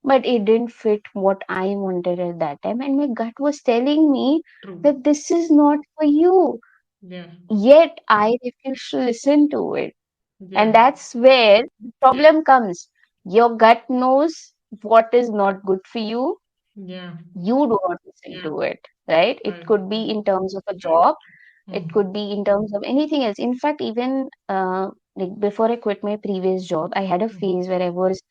but it didn't fit what I wanted at that time. And my gut was telling me True. that this is not for you. Yeah. Yet I refuse to listen to it. Yeah. And that's where the problem comes. Your gut knows what is not good for you. Yeah. You do not listen to it, right? It Right. could be in terms of a job, it Mm. could be in terms of anything else. In fact, even like before I quit my previous job, I had a Mm. phase where I was,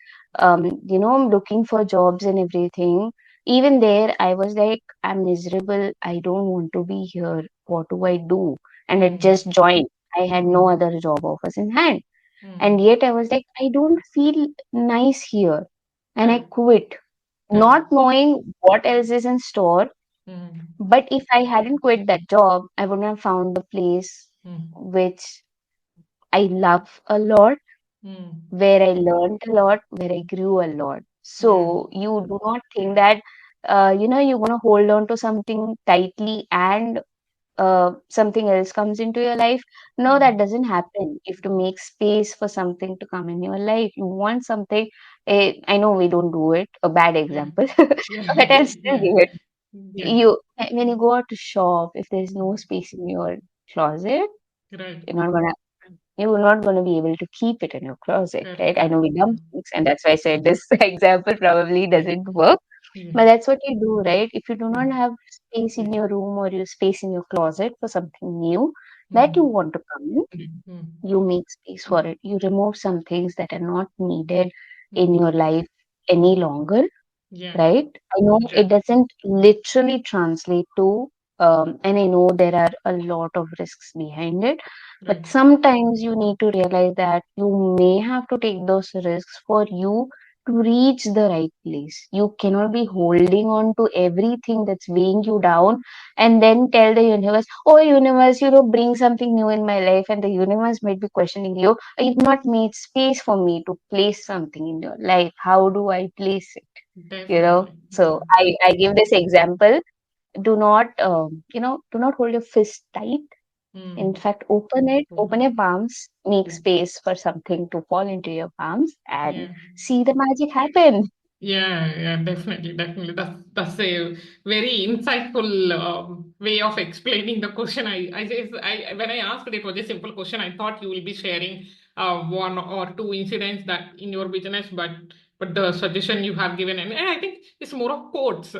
looking for jobs and everything. Even there, I was like, I'm miserable. I don't want to be here. What do I do? And it Mm. just joined. I had no Mm. other job offers in hand. And Mm. yet I was like, I don't feel nice here. And I Correct. quit, Correct. not knowing what else is in store. Mm. But if I hadn't quit that job, I wouldn't have found the place Mm. which I love a lot, Mm. where I learned a lot, where I grew a lot. Yeah. So you do not think that, you're going to hold on to something tightly and something else comes into your life. No, that Mm. doesn't happen. You have to make space for something to come in your life. You want something. I know we don't do it, a bad Yeah. example, Yeah. but I'll still Yeah. give it. Yeah. You, when you go out to shop, if there's no space in your closet, Right. you're not gonna you're not gonna be able to keep it in your closet, Correct. right? I know Correct. we dump things, and that's why I said this example probably doesn't work. Yeah. But that's what you do, right? If you do not Mm. have space in your room or your space in your closet for something new that you Mm. want to come in, Mm. you make space for it. You remove some things that are not needed in Mm. your life any longer, Yeah. right? I know Yeah. it doesn't literally translate to, and I know there are a lot of risks behind it, but Right. sometimes you need to realize that you may have to take those risks for you to reach the right place. You cannot be holding on to everything that's weighing you down and then tell the universe, oh, universe, bring something new in my life. And the universe might be questioning you, you've not made space for me to place something in your life. How do I place it? Definitely. Yeah. So I give this example. Do not, do not hold your fist tight. In Mm. fact, open your palms, make Yeah. space for something to fall into your palms and Yeah. see the magic happen. Yeah, yeah, definitely, definitely. That's a very insightful way of explaining the question. When I asked it was a simple question. I thought you will be sharing one or two incidents that in your business, but the suggestion you have given, and I think it's more of quotes,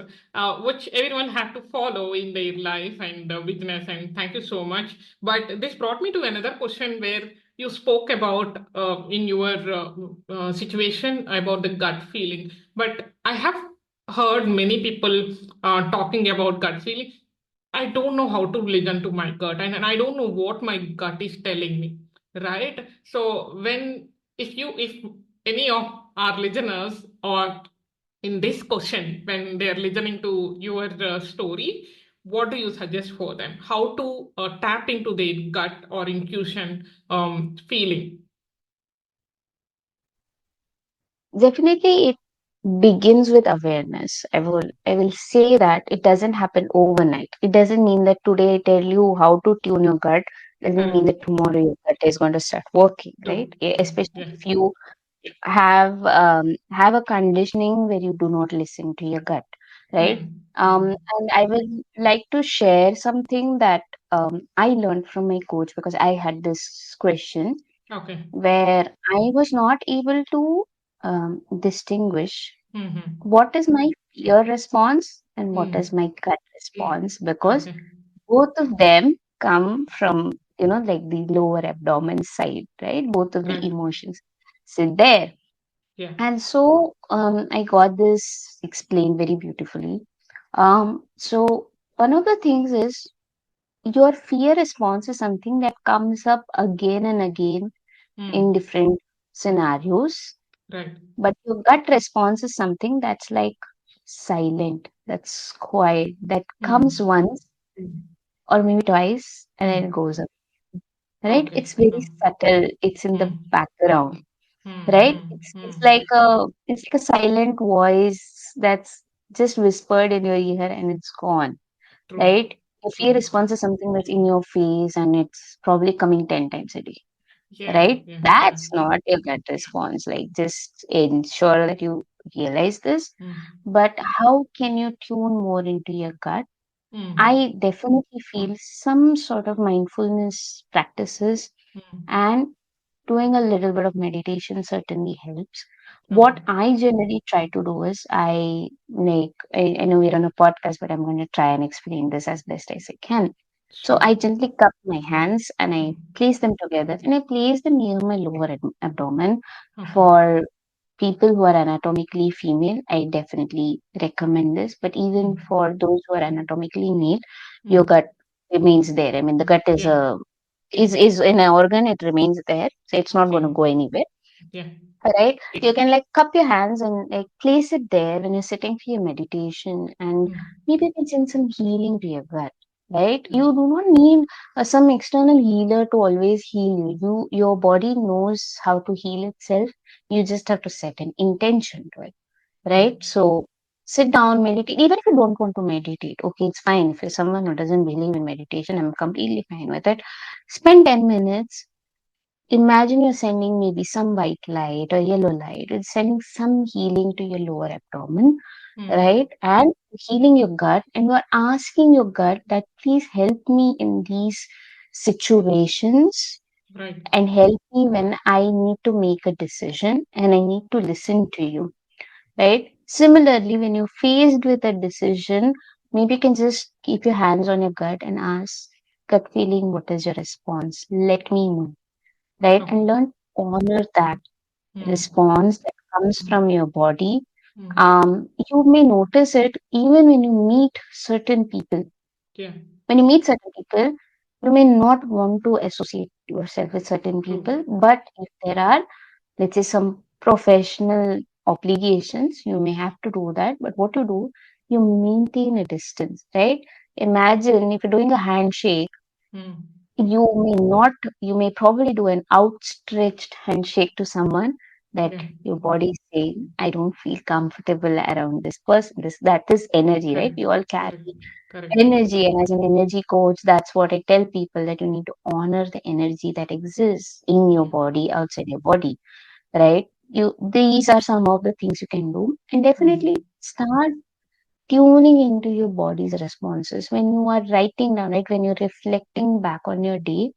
which everyone have to follow in their life and business. And thank you so much. But this brought me to another question where you spoke about in your situation about the gut feeling, but I have heard many people talking about gut feeling. I don't know how to listen to my gut, and I don't know what my gut is telling me, right? So if any of our listeners or in this question, when they are listening to your story, what do you suggest for them? How to tap into their gut or intuition feeling? Definitely, it begins with awareness. I will say that it doesn't happen overnight. It doesn't mean that today I tell you how to tune your gut, doesn't mean Correct. that tomorrow your gut is going to start working, right? True. True. Especially Yeah. if you have a conditioning where you do not listen to your gut, right? Hmm. Hmm. And I will like to share something that I learned from my coach, because I had this question Okay. where I was not able to distinguish Hmm. what is my fear response and what is Hmm. my gut response, because Okay. both of them come from, like the lower abdomen side, right? Both of the Right. emotions sit there. Yeah. And so I got this explained very beautifully. So one of the things is your fear response is something that comes up again and again in Hmm. different scenarios, Right. but your gut response is something that's like silent, that comes Mm. once or maybe twice and then it Mm. goes up. Right? Okay. It's very Oh. subtle. It's in the Mm. background. Mm. Right? Mm. It's like a silent voice that's just whispered in your ear and it's gone. True. Right? If your True. response is something that's in your face and it's probably coming 10 times a day. Yeah. Right? Yeah. Yeah. That's not your gut response. Like, just ensure that you realize this. Mm. But how can you tune more into your gut? Mm. I definitely feel some sort of mindfulness practices Mm. and doing a little bit of meditation certainly helps. Okay. What I generally try to do is I know we're on a podcast, but I'm going to try and explain this as best as I can. So Sure. I gently cup my hands and I Mm. place them together and I place them near my lower abdomen. Okay. For people who are anatomically female, I definitely recommend this. But even Mm. for those who are anatomically male, your Mm. gut remains there. I mean, the gut is Yeah. a is in an organ, it remains there, so it's not going to Same. go anywhere. Yeah. Right? You can like cup your hands and like place it there when you're sitting for your meditation, and Mm. maybe you can send some healing to your gut. Right? Yeah. You do not need some external healer to always heal you. Your body knows how to heal itself. You just have to set an intention to it. Yeah. Right? So sit down, meditate. Even if you don't want to meditate, okay, it's fine. If you're someone who doesn't believe in meditation, I'm completely fine with it. Spend 10 minutes. Imagine you're sending maybe some white light or yellow light. It's sending some healing to your lower abdomen, Mm. right? And healing your gut. And you're asking your gut that please help me in these situations Right. and help me when I need to make a decision and I need to listen to you, right? Similarly, when you're faced with a decision, maybe you can just keep your hands on your gut and ask gut feeling, what is your response? Let me know, right? Okay. And learn to honor that Mm. response that comes Mm. from your body. Mm. You may notice it even when you meet certain people. Yeah. When you meet certain people, you may not want to associate yourself with certain True. people, but if there are, let's say, some professional obligations, you may have to do that. But what you do, you maintain a distance, right? Imagine if you're doing a handshake, Mm. you may not, you may probably do an outstretched handshake to someone that Yeah. your body is saying, I don't feel comfortable around this person. That is energy, right? Correct. We all carry Correct. Correct. energy, and as an energy coach, that's what I tell people, that you need to honor the energy that exists in your Mm. body, outside your body, right? These are some of the things you can do, and definitely Mm. start tuning into your body's responses when you are writing down, right? When you're reflecting back on your day,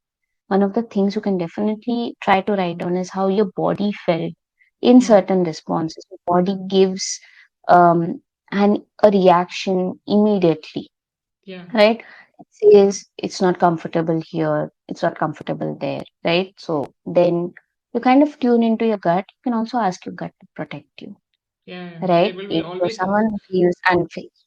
one of the things you can definitely try to write down is how your body felt in Mm. certain responses. Your body gives um, a reaction immediately, Yeah. right? It says it's not comfortable here, it's not comfortable there, right? So then you kind of tune into your gut. You can also ask your gut to protect you, Yeah. There right? will be If you're always. someone who feels unsafe.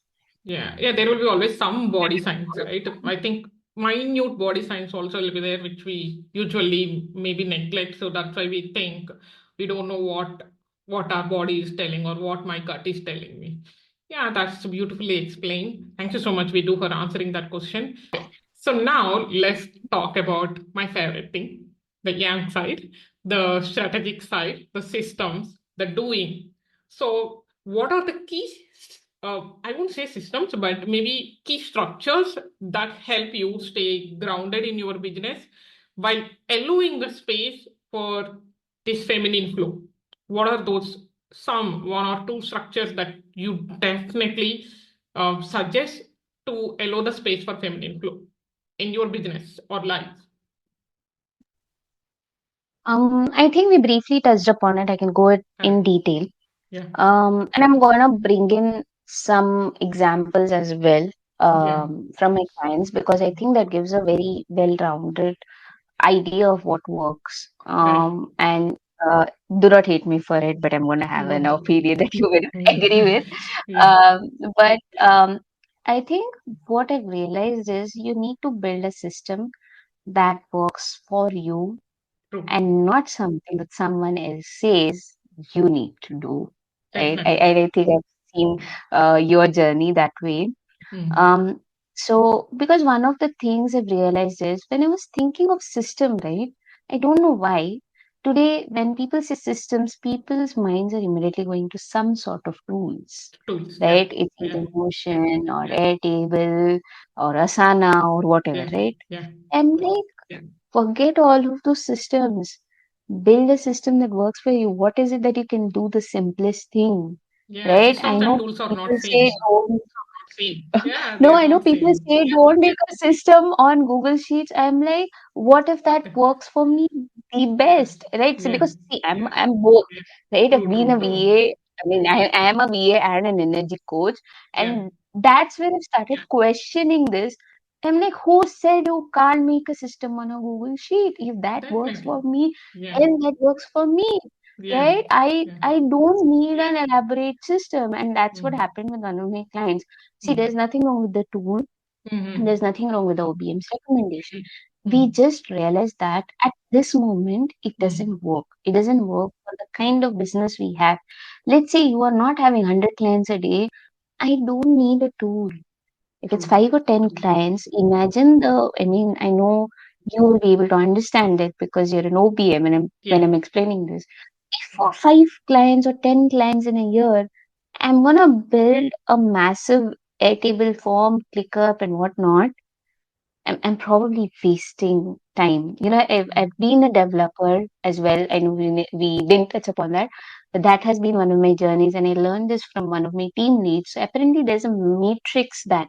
Yeah, yeah, there will be always some body signs, right? I think minute body signs also will be there, which we usually maybe neglect. So that's why we think we don't know what our body is telling or what my gut is telling me. Yeah, that's beautifully explained. Thank you so much, Vidu, for answering that question. So now let's talk about my favorite thing, the yang side, the strategic side, the systems, the doing. So what are the key, I won't say systems, but maybe key structures that help you stay grounded in your business while allowing the space for this feminine flow? What are those some one or two structures that you definitely suggest to allow the space for feminine flow in your business or life? I think we briefly touched upon it. I can go it in Correct. detail. Yeah. And I'm gonna bring in some examples as well Yeah. from my clients, because I think that gives a very well-rounded idea of what works. Right. And do not hate me for it, but I'm gonna have No an problem. opinion that you will Yeah. agree with. Yeah. But I think what I've realized is you need to build a system that works for you True. and not something that someone else says you need to do. Right? Definitely. I think I've seen your journey that way. Mm. Um, so, because one of the things I've realized is when I was thinking of system, right? I don't know why. Today, when people say systems, people's minds are immediately going to some sort of tools, Tools. Yeah. right? It's Yeah. either Notion or Yeah. Airtable or Asana or whatever, Yeah. right? Yeah. And like, Yeah. forget all of those systems. Build a system that works for you. What is it that you can do the simplest thing, Yeah. right? I Systems and know tools are people not say same. don't. Not same. Yeah, they No, are I know not people same. say don't make a system on Google Sheets. I'm like, what if that Yeah. works for me the Yeah. best, right? So Yeah. because see, I'm Yeah. I'm both, Yeah. right? I've True. been True. a True. VA. I mean, I am a VA and an energy coach, Yeah. and that's where I started Yeah. questioning this. I'm like, who said you can't make a system on a Google Sheet? If that works Definitely. for me, Yeah. and that works for me, Yeah. right? I Yeah. I don't need an elaborate system, and that's what Mm. happened with one of my clients. See, Mm. there's nothing wrong with the tool. There's Mm-hmm. nothing wrong with the OBM's recommendation. We Mm. just realized that at this moment, it Mm. doesn't work. It doesn't work for the kind of business we have. Let's say you are not having 100 clients a day. I don't need a tool. If it's True. 5 or 10 True. clients, imagine I mean, I know you will be able to understand it because you're an OBM and when Yeah. I'm explaining this. If for 5 clients or 10 clients in a year, I'm gonna build a massive Airtable form, ClickUp and whatnot. I'm probably wasting time. I've been a developer as well. I know we didn't touch upon that, but that has been one of my journeys, and I learned this from one of my team leads. So apparently, there's a matrix that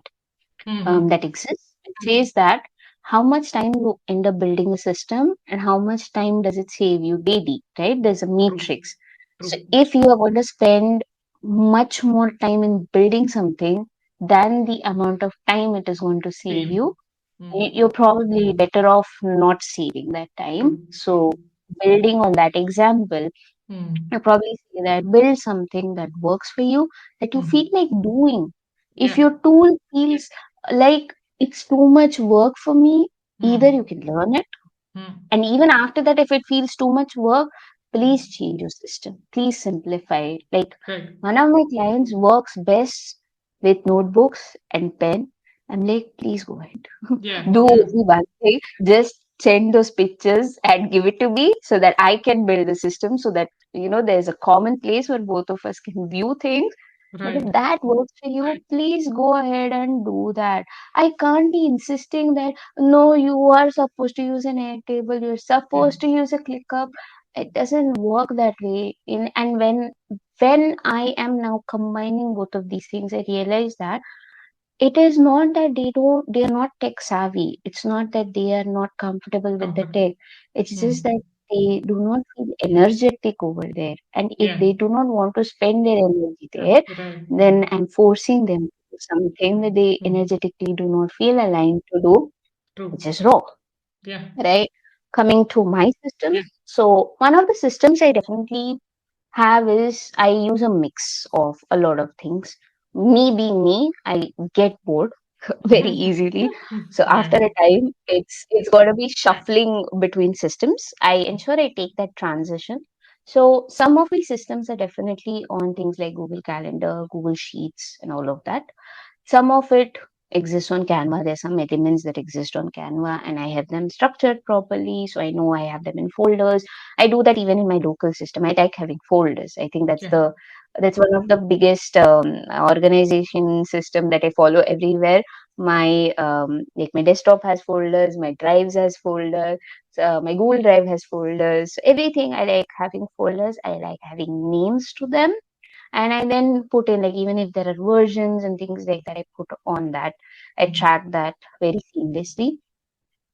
Mm-hmm. exists. It says that how much time you end up building a system and how much time does it save you daily, right? There's a True. matrix. So True. if you are going to spend much more time in building something than the amount of time it is going to save Same. you, Mm. you're probably better off not saving that time. True. So, True. building on that example, I Mm. probably say that build something that works for you, that you feel Mm. like doing. If Yeah. your tool feels like it's too much work for me, either you Mm. can learn it, Mm. and even after that, if it feels too much work, please Mm. change your system. Please simplify it. Like Right. one of my clients works best with notebooks and pen. I'm like, please go ahead. Yeah. Do Yeah. only one thing. Just send those pictures and give it to me so that I can build the system so that there's a common place where both of us can view things. But if Right. that works for you, please go ahead and do that. I can't be insisting that no, you are supposed to use an Airtable, you're Yeah. supposed to use a ClickUp. It doesn't work that way. And when I am now combining both of these things, I realize that it is not that they are not tech savvy. It's not that they are not comfortable with the Comfortable. tech. It's just Mm. that they do not feel energetic over there. And if Yeah. they do not want to spend their energy Yeah. there, Right. then I'm forcing them to do something that they Mm. energetically do not feel aligned to do, which True. is wrong, Yeah. right? Coming to my systems. So one of the systems I definitely have is I use a mix of a lot of things. Me being me, I get bored very easily. So after Right. a time, it's got to be shuffling between systems. I ensure I take that transition. So some of these systems are definitely on things like Google Calendar, Google Sheets, and all of that. Some of it exists on Canva. There's some elements that exist on Canva, and I have them structured properly. So I know I have them in folders. I do that even in my local system. I like having folders. I think Yeah. that's one of the biggest organization system that I follow everywhere. My desktop has folders, my drives has folders, my Google Drive has folders. So everything I like having folders. I like having names to them, and I then put in like even if there are versions and things like that, I put on that. I Mm. track that very seamlessly,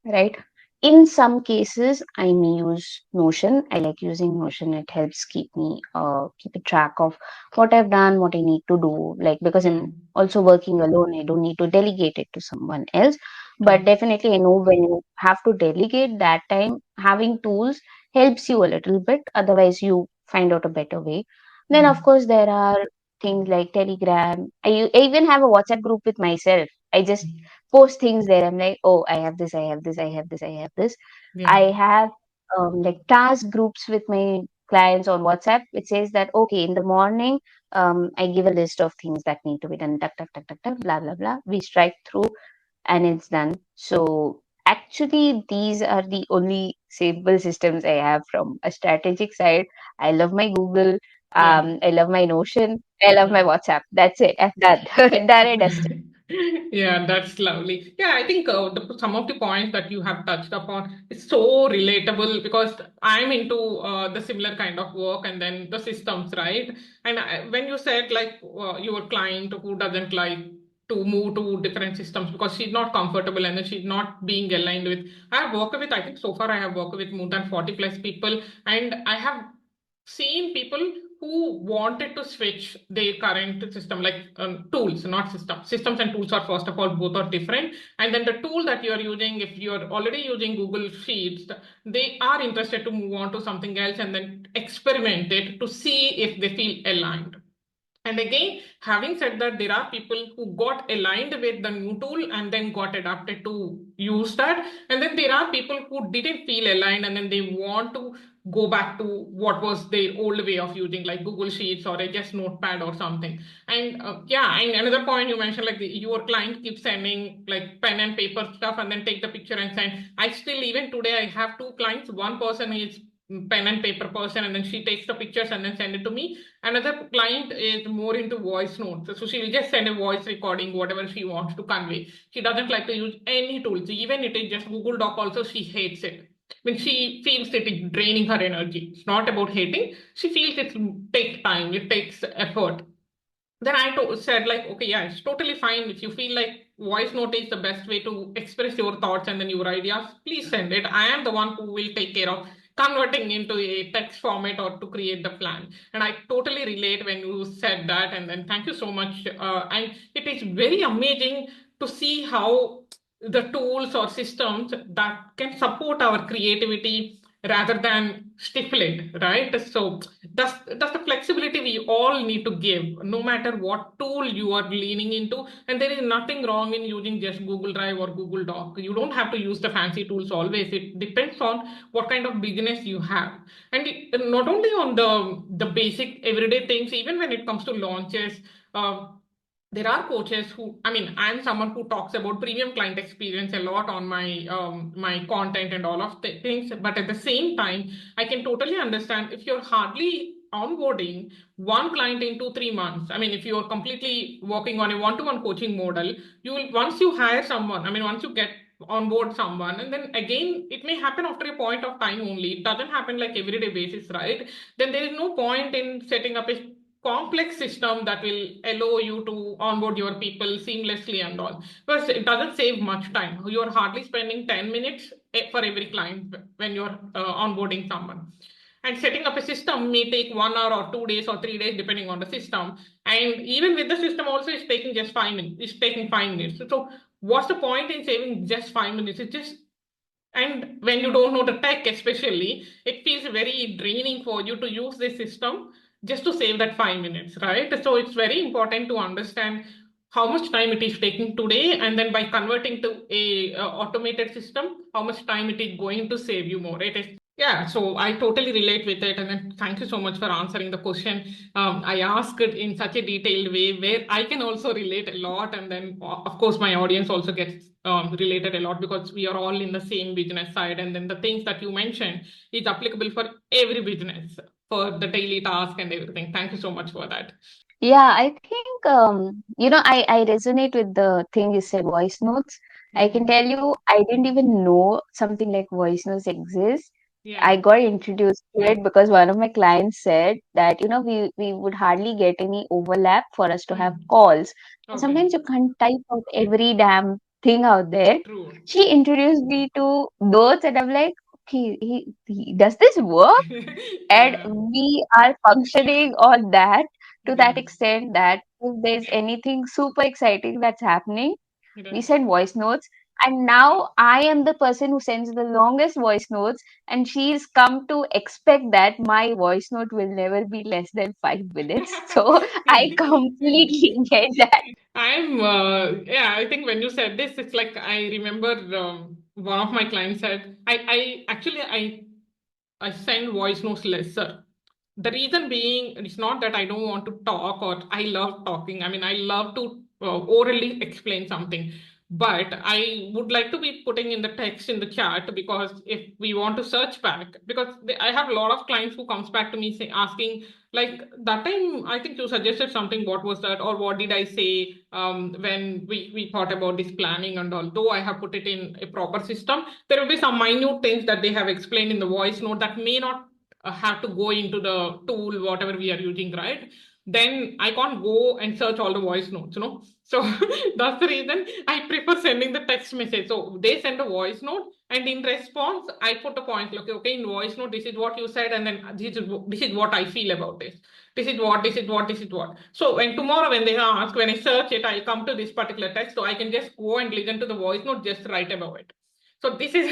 right? In some cases, I may use Notion. I like using Notion. It helps keep a track of what I've done, what I need to do. Like because Yeah. I'm also working alone, I don't need to delegate it to someone else. But True. definitely, I know when you have to delegate that time, having tools helps you a little bit. Otherwise, you find out a better way. Then, of Mm. course, there are things like Telegram. I even have a WhatsApp group with myself. I just post things there. I'm like, oh, I have this, I have this, I have this, I have this. Yeah. I have like task groups with my clients on WhatsApp, it says that, okay, in the morning, I give a list of things that need to be done, tuck, tuck, tuck, tuck, tuck, blah, blah, blah. We strike through and it's done. So actually, these are the only simple systems I have from a strategic side. I love my Google. Yeah. I love my Notion. I love my WhatsApp. That's it. I've done. Done and dusted. Yeah, that's lovely. Yeah, I think some of the points that you have touched upon is so relatable because I'm into the similar kind of work and then the systems, right? And when you said like your client who doesn't like to move to different systems because she's not comfortable and then she's not being aligned with, I have worked with, I think so far I have worked with more than 40 plus people, and I have seen people who wanted to switch their current system, like tools, not systems. Systems and tools are, first of all, both are different. And then the tool that you're using, if you're already using Google Sheets, they are interested to move on to something else and then experiment it to see if they feel aligned. And again, having said that, there are people who got aligned with the new tool and then got adapted to use that. And then there are people who didn't feel aligned and then they want to go back to what was their old way of using, like Google Sheets or a just Notepad or something. And yeah, and another point you mentioned, like your client keeps sending like pen and paper stuff and then take the picture and send. I still, even today, I have two clients. One person is pen and paper person and then she takes the pictures and then send it to me. Another client is more into voice notes. So she will just send a voice recording, whatever she wants to convey. She doesn't like to use any tools. Even it is just Google Doc also, she hates it. When she feels it is draining her energy. It's not about hating. She feels it takes time, it takes effort. Then said like, okay, yeah, it's totally fine. If you feel like voice note is the best way to express your thoughts and then your ideas, please send it. I am the one who will take care of converting into a text format or to create the plan. And I totally relate when you said that. And then thank you so much. And it is very amazing to see how the tools or systems that can support our creativity rather than stifle it, right? So that's the flexibility we all need to give, no matter what tool you are leaning into. And there is nothing wrong in using just Google Drive or Google Doc. You don't have to use the fancy tools always. It depends on what kind of business you have. And not only on the basic everyday things, even when it comes to launches, uh, there are coaches who, I mean, I'm someone who talks about premium client experience a lot on my content and all of the things. But at the same time, I can totally understand if you're hardly onboarding one client in 2 3 months. I mean, if you're completely working on a one-to-one coaching model, you will, once you hire someone, I mean, once you get on board someone, and then again it may happen after a point of time only, it doesn't happen like everyday basis, right? Then there is no point in setting up a complex system that will allow you to onboard your people seamlessly and all. Because it doesn't save much time. You're hardly spending 10 minutes for every client when you're onboarding someone. And setting up a system may take 1 hour or 2 days or 3 days, depending on the system. And even with the system, also, it's taking just 5 minutes. It's taking 5 minutes. So, what's the point in saving just 5 minutes? It's just, and when you don't know the tech, especially, it feels very draining for you to use this system just to save that 5 minutes, right? So it's very important to understand how much time it is taking today, and then by converting to a automated system, how much time it is going to save you more. It is, yeah, so I totally relate with it. And then thank you so much for answering the question. I asked it in such a detailed way where I can also relate a lot. And then, of course, my audience also gets related a lot because we are all in the same business side. And then the things that you mentioned is applicable for every business for the daily task and everything. Thank you so much for that. Yeah, I think, I resonate with the thing you said, voice notes. I can Mhm. tell you, I didn't even know something like voice notes exists. Yeah. I got introduced to it because one of my clients said that, we would hardly get any overlap for us to have Mm. calls. And Okay. sometimes you can't type out every damn thing out there. True. She introduced me to those, and I'm like, okay, does this work? And Yeah. we are functioning on that to that Yeah. extent that if there's anything super exciting that's happening, we Yeah. send voice notes. And now I am the person who sends the longest voice notes, and she's come to expect that my voice note will never be less than 5 minutes. So I completely get that. Yeah, I think when you said this, it's like I remember one of my clients said, I send voice notes lesser. The reason being, it's not that I don't want to talk or I love talking. I mean, I love to orally explain something, but I would like to be putting in the text in the chat, because if we want to search back, because I have a lot of clients who comes back to me asking, like, that time I think you suggested something, what was that, or what did I say, when we thought about this planning, and although I have put it in a proper system, there will be some minute things that they have explained in the voice note that may not have to go into the tool, whatever we are using, right? Then I can't go and search all the voice notes, you know. So that's the reason I prefer sending the text message. So they send a voice note, and in response, I put a point like, okay, in voice note, this is what you said, and then this is what I feel about this. This is what. So when tomorrow when they ask, when I search it, I come to this particular text, so I can just go and listen to the voice note just right above it. So this is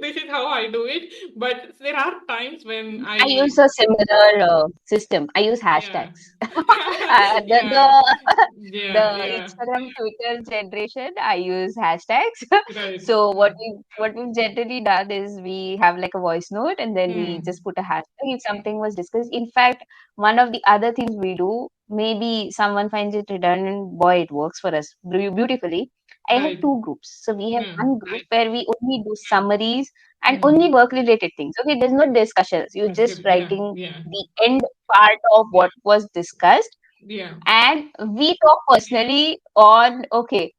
this is how I do it. But there are times when I use a similar system. I use yeah, hashtags. The yeah, the yeah, the yeah, Instagram, Twitter generation, I use hashtags. right. So what we've generally done is we have like a voice note and then we Hmm. just put a hashtag if something was discussed. In fact, one of the other things we do, maybe someone finds it redundant, boy, it works for us beautifully. I have Right. two groups. So we have Hmm. one group where we only do summaries and only Hmm. work related things. Okay, there's no discussions. You're That's just good. Yeah, writing yeah, the end part of what was discussed, yeah. and we talk personally on okay,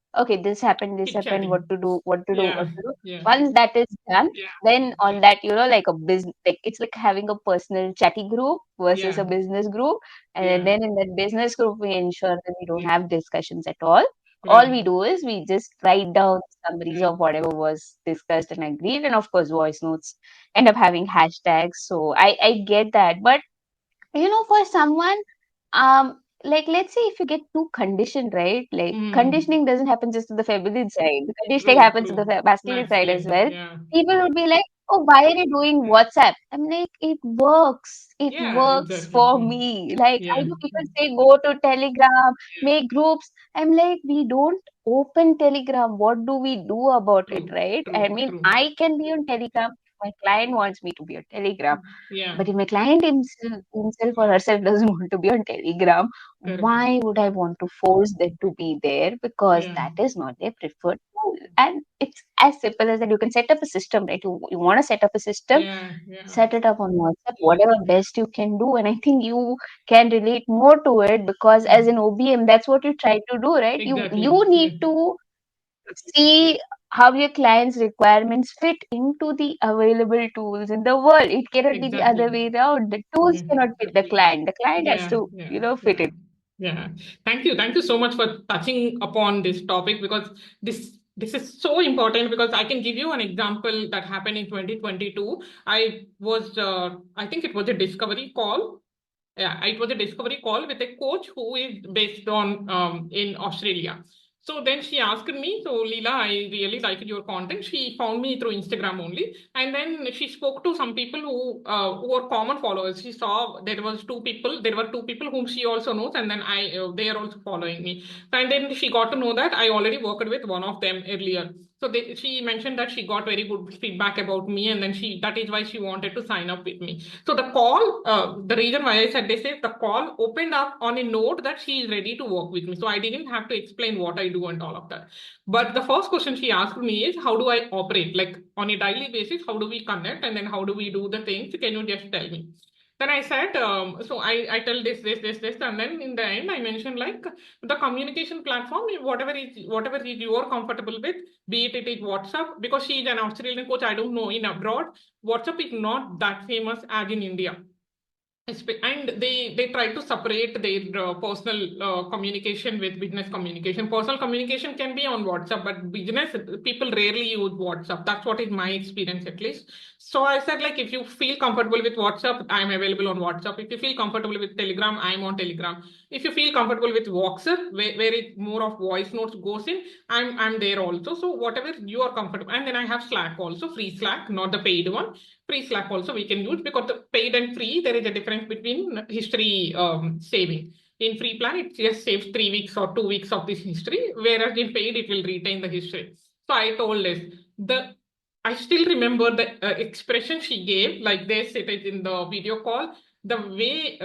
this Keep happened, chatting. what to do, what Yeah, to do. yeah, Once that is done, then on that, like a business, like it's like having a personal chatty group versus yeah, a business group. And yeah. then in that business group, we ensure that we don't have discussions at all. All Right. we do is we just write down summaries of whatever was discussed and agreed, and of course, voice notes end up having hashtags. So I get that, but for someone, like let's say if you get too conditioned, right? Like Hmm. conditioning doesn't happen just to the feminine side. The conditioning True, happens to the true. masculine side as Masculine. well. Yeah. People would be like, oh, why are you doing WhatsApp? I'm like, it works. It Yeah, works exactly. for Hmm. me. Like I Yeah. know people say go to Telegram, make groups. I'm like, we don't open Telegram. What do we do about it, True, right? I true, mean, true. I can be on Telegram if my client wants me to be on Telegram. Yeah. But if my client himself or herself doesn't want to be on Telegram, Correct. why would I want to force them to be there? Because Yeah. that is not their preferred tool. And it's as simple as that. You can set up a system, right? You want to set up a system, Yeah. Yeah. set it up on WhatsApp, whatever best you can do. And I think you can relate more to it because as Hmm. an OBM, that's what you try to do, right? You Exactly. need Yeah. to see how your client's requirements fit into the available tools in the world. It cannot be the other Exactly. way around. The tools Yeah. cannot fit the client. The client has Yeah. to, Yeah. fit Yeah. it. Yeah. Thank you. Thank you so much for touching upon this topic, because this is so important, because I can give you an example that happened in 2022. I think it was a discovery call. Yeah, it was a discovery call with a coach who is based on in Australia. So then she asked me, so Leela, I really liked your content. She found me through Instagram only, and then she spoke to some people who are common followers. She saw there were two people whom she also knows, and then they are also following me. And then she got to know that I already worked with one of them earlier. So she mentioned that she got very good feedback about me, and then that is why she wanted to sign up with me. So the reason why I said this is the call opened up on a note that she is ready to work with me. So I didn't have to explain what I do and all of that. But the first question she asked me is, how do I operate? Like on a daily basis, how do we connect? And then how do we do the things? Can you just tell me? Then I said, so I tell this, and then in the end, I mentioned like the communication platform, whatever is you are comfortable with, be it is WhatsApp, because she is an Australian coach. I don't know in abroad, WhatsApp is not that famous as in India. And they try to separate their personal communication with business communication. Personal communication can be on WhatsApp, but business people rarely use WhatsApp. That's what is my experience, at least. So I said, like, if you feel comfortable with WhatsApp, I'm available on WhatsApp. If you feel comfortable with Telegram, I'm on Telegram. If you feel comfortable with WhatsApp, where it more of voice notes goes in, I'm there also. So whatever you are comfortable. And then I have Slack also, free Slack, not the paid one. Free Slack also we can use, because the paid and free, there is a difference between history saving. In free plan, it just saves 3 weeks or 2 weeks of this history, whereas in paid, it will retain the history. So I told this. The I still remember the expression she gave, like this, it is in the video call. The way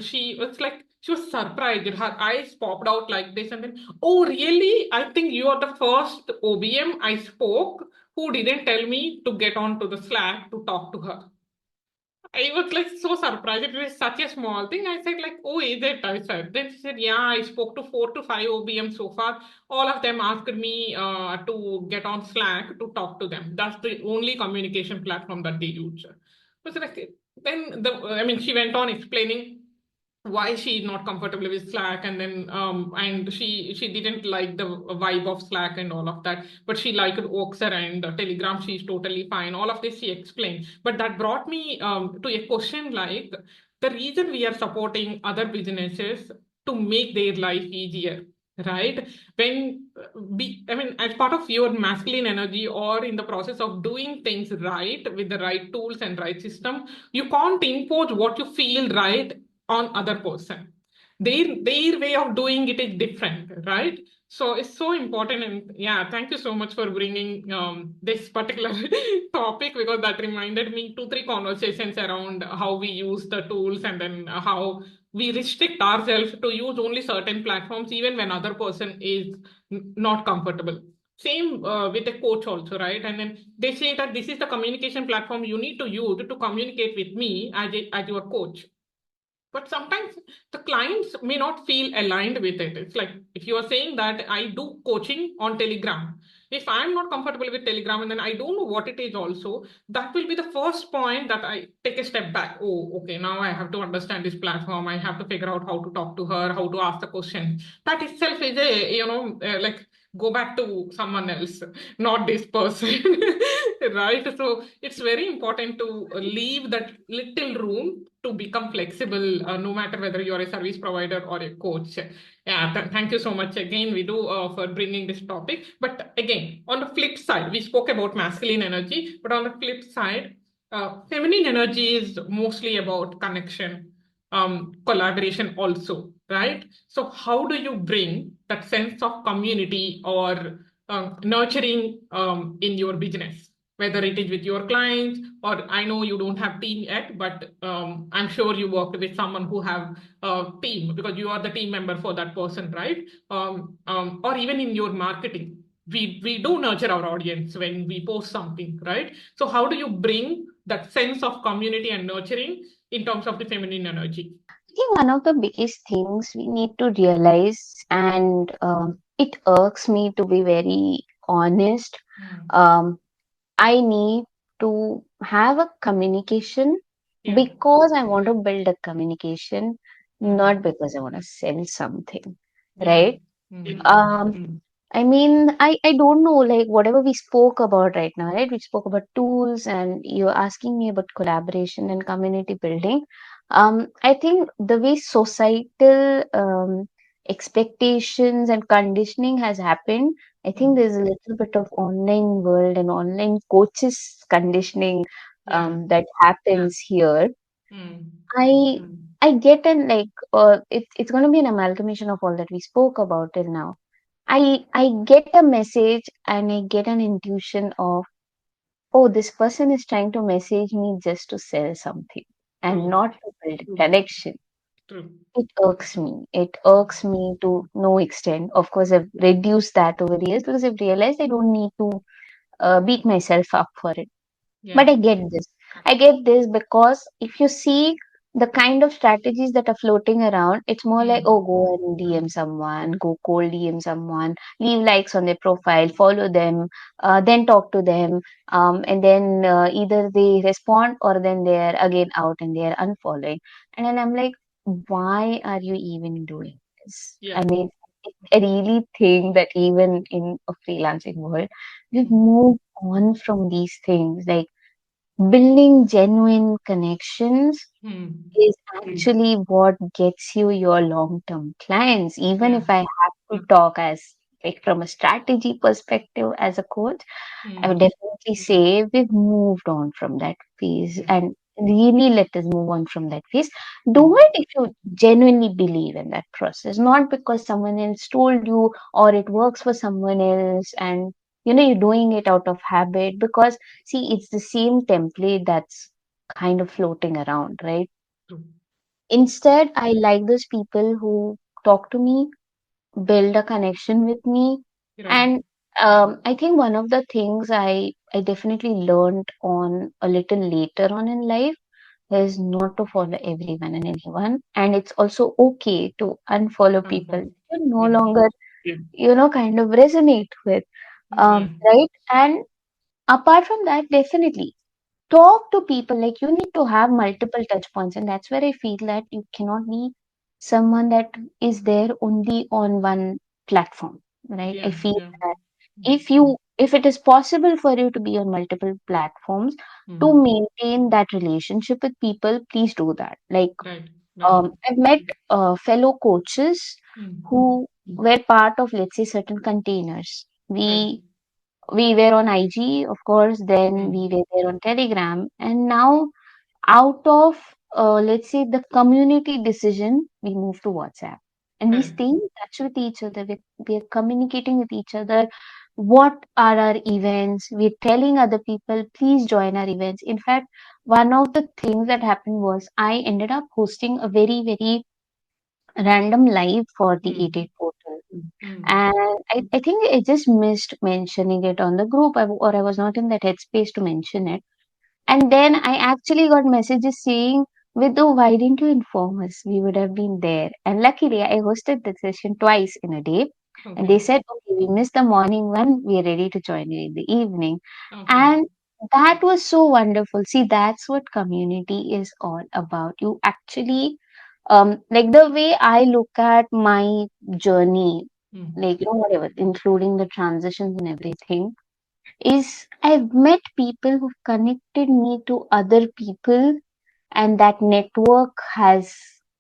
she was like, she was surprised. Her eyes popped out like this, and then, oh, really? I think you are the first OBM I spoke who didn't tell me to get on to the Slack to talk to her. I was like so surprised. It was such a small thing. I said like, "Oh, is it?" I said. Then she said, "Yeah, I spoke to 4 to 5 OBM so far. All of them asked me to get on Slack to talk to them. That's the only communication platform that they use." I was like, then I mean, she went on explaining why she's not comfortable with Slack, and then and she didn't like the vibe of Slack and all of that, but she liked Oxer and Telegram. She's totally fine. All of this she explained, but that brought me to a question like the reason we are supporting other businesses to make their life easier. Right? When I mean, as part of your masculine energy or in the process of doing things right with the right tools and right system, you can't impose what you feel right on other person. Their way of doing it is different, right? So it's so important. And yeah, thank you so much for bringing this particular topic, because that reminded me 2 3 conversations around how we use the tools, and then how we restrict ourselves to use only certain platforms even when other person is not comfortable. Same with a coach also, right? And then they say that this is the communication platform you need to use to communicate with me as your coach, but sometimes the clients may not feel aligned with it. It's like if you are saying that I do coaching on Telegram, if I'm not comfortable with Telegram and then I don't know what it is also, that will be the first point that I take a step back. Oh, okay, now I have to understand this platform. I have to figure out how to talk to her, how to ask the question. That itself is a, like go back to someone else, not this person. Right? So it's very important to leave that little room to become flexible, no matter whether you're a service provider or a coach. Yeah, thank you so much again, Vidu, for bringing this topic. But again, on the flip side, we spoke about masculine energy, but on the flip side, feminine energy is mostly about connection, collaboration also, right? So how do you bring that sense of community or nurturing in your business? Whether it is with your clients, or I know you don't have team yet, but I'm sure you worked with someone who have a team because you are the team member for that person, right? Or even in your marketing, we do nurture our audience when we post something, right? So how do you bring that sense of community and nurturing in terms of the feminine energy? I think one of the biggest things we need to realize, and it irks me to be very honest, Mm. um, I need to have a communication Yeah. because I want to build a communication, Mm. not because I want to sell something, Yeah. right? Mm. I mean, I don't know, like whatever we spoke about right now, right? We spoke about tools and you're asking me about collaboration and community building. I think the way societal expectations and conditioning has happened, I think Mm. there's a little bit of online world and online coaches conditioning Yeah. that happens here. Mm. I I get an like it's going to be an amalgamation of all that we spoke about till now. I get a message and I get an intuition of, oh, this person is trying to message me just to sell something and True. not to build a connection. True. It irks me. It irks me to no extent. Of course, I've reduced that over the years because I've realized I don't need to beat myself up for it. But Yeah. I get this. I get this because if you see the kind of strategies that are floating around, it's more like, Mm. oh, go and DM someone, go cold DM someone, leave likes on their profile, follow them, then talk to them, and then either they respond or then they're again out and they're unfollowing. And then I'm like, why are you even doing this? I Yeah. mean, I really think that even in a freelancing world, we've Mm. moved on from these things. Like, building genuine connections Mm. is actually what gets you your long-term clients. Even Yeah. if I have to talk as like from a strategy perspective as a coach, I would Mm. definitely say we've moved on from that phase Yeah. and really let us move on from that phase. Do Mm. it if you genuinely believe in that process, not because someone else told you or it works for someone else and you're doing it out of habit because see it's the same template that's kind of floating around, right? True. Instead, I like those people who talk to me, build a connection with me. Right. And I think one of the things I definitely learned on a little later on in life is not to follow everyone and anyone. And it's also okay to unfollow people Unfollow. you no Yeah. longer, kind of resonate with. Yeah. Right. And apart from that, definitely talk to people. Like, you need to have multiple touch points. And that's where I feel that you cannot be someone that is there only on one platform. Right. I Yeah. feel Yeah. that if it is possible for you to be on multiple platforms to Mm. maintain that relationship with people, please do that. Like, Right. Right. I've met fellow coaches Mm. who were part of, let's say, certain containers. Right. We were on IG, of course, then we Mm. were there on Telegram, and now out of, let's say, the community decision, we moved to WhatsApp. And we Correct. stay in touch with each other. We are communicating with each other. What are our events? We're telling other people, please join our events. In fact, one of the things that happened was I ended up hosting a very, very random live for the Mm. 88 portal. Mm. And I think I just missed mentioning it on the group, or I was not in that headspace to mention it. And then I actually got messages saying, Vidu, why didn't you inform us? We would have been there. And luckily, I hosted the session twice in a day. And they Okay. said, okay, we missed the morning one. We are ready to join you in the evening. Okay. And that was so wonderful. See, that's what community is all about. You actually, like the way I look at my journey, Mm. like, whatever, including the transitions and everything, is I've met people who've connected me to other people, and that network has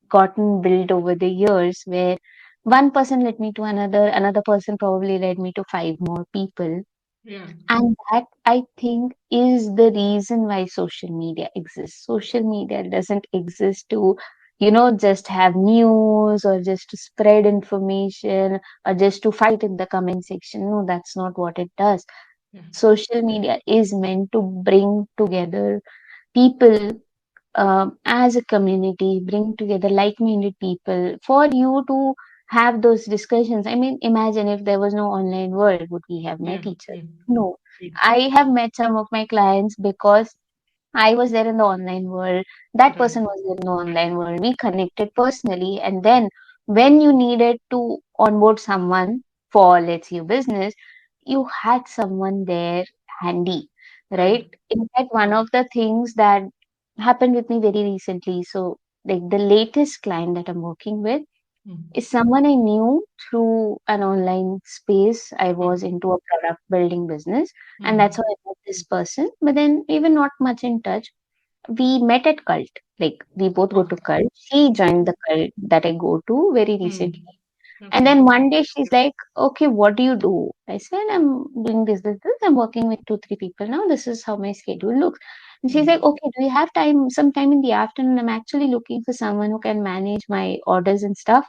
gotten built over the years where one person led me to another person probably led me to five more people. Yeah. And that, I think, is the reason why social media exists. Social media doesn't exist to, just have news or just to spread information or just to fight in the comment section. No, that's not what it does. Yeah. Social media is meant to bring together people, as a community, bring together like-minded people for you to have those discussions. I mean, imagine if there was no online world, would we have met Yeah. each other? Yeah. No. I have met some of my clients because I was there in the online world. That Right. person was in the online world. We connected personally. And then when you needed to onboard someone for, let's say, your business, you had someone there handy, Right. right? In fact, one of the things that happened with me very recently. So, like, the latest client that I'm working with Mm. is someone I knew through an online space. I was Okay. into a product building business, and that's Mm. how I met this person. But then, even not much in touch, we met at cult. Like, we both go to Okay. cult. She joined the cult that I go to very recently. Mm. And Okay. then one day she's like, okay, what do you do? I said, I'm doing this. I'm working with two, three people now. This is how my schedule looks. And she's like, Mm. okay, do you have time, some time in the afternoon? I'm actually looking for someone who can manage my orders and stuff.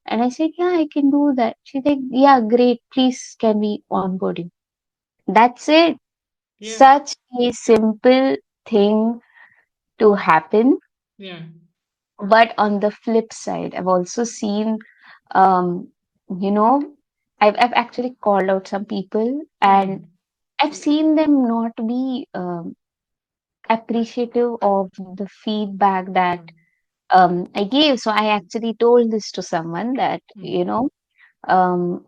And I said, yeah, I can do that. She's like, yeah, great. Please, can we onboard you? That's it. Yeah. Such a simple thing to happen. Yeah. But on the flip side, I've also seen, um, you know, I've actually called out some people, and Mm. I've seen them not be appreciative of the feedback that I gave. So I actually told this to someone that, Mm.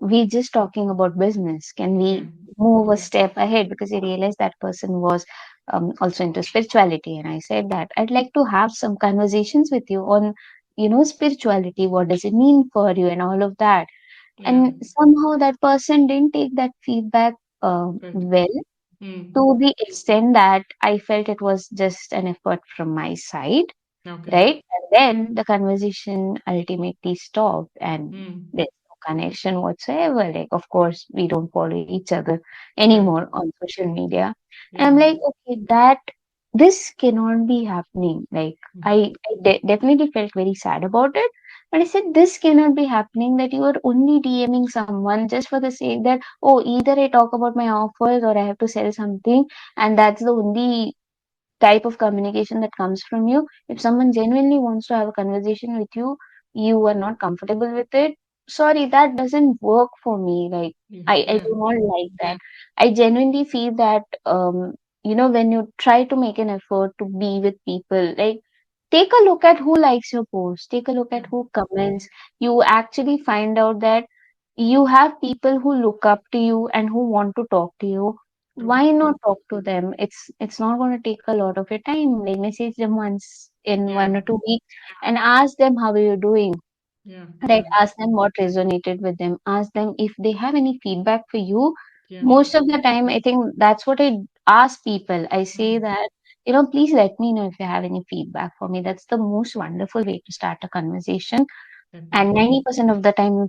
we're just talking about business. Can Yeah. we move a step ahead? Because I realized that person was also into spirituality. And I said that I'd like to have some conversations with you on, spirituality. What does it mean for you and all of that? Yeah. And somehow that person didn't take that feedback Right. well, Mm. to the extent that I felt it was just an effort from my side, Okay. right? And then the conversation ultimately stopped, and Mm. there's no connection whatsoever. Like, of course, we don't follow each other Right. anymore on social media. And Yeah. I'm like, okay, that this cannot be happening. Like, Mm. I definitely felt very sad about it. But I said, this cannot be happening, that you are only DMing someone just for the sake that, oh, either I talk about my offers or I have to sell something, and that's the only type of communication that comes from you. If someone genuinely wants to have a conversation with you, you are not comfortable with it. Sorry, that doesn't work for me. Like, Yeah. I Yeah. do not like that. I genuinely feel that, when you try to make an effort to be with people, like, take a look at who likes your post, take a look Yeah. at who comments. You actually find out that you have people who look up to you and who want to talk to you. True. Why not talk to them? It's not going to take a lot of your time. Like, message them once in Yeah. 1 or 2 weeks and ask them how are you doing. Yeah. Right, Yeah. ask them what resonated with them. Ask them if they have any feedback for you. Yeah. Most of the time, I think that's what I ask people. I say Mm. that, please let me know if you have any feedback for me. That's the most wonderful way to start a conversation. And Definitely. 90% of the time,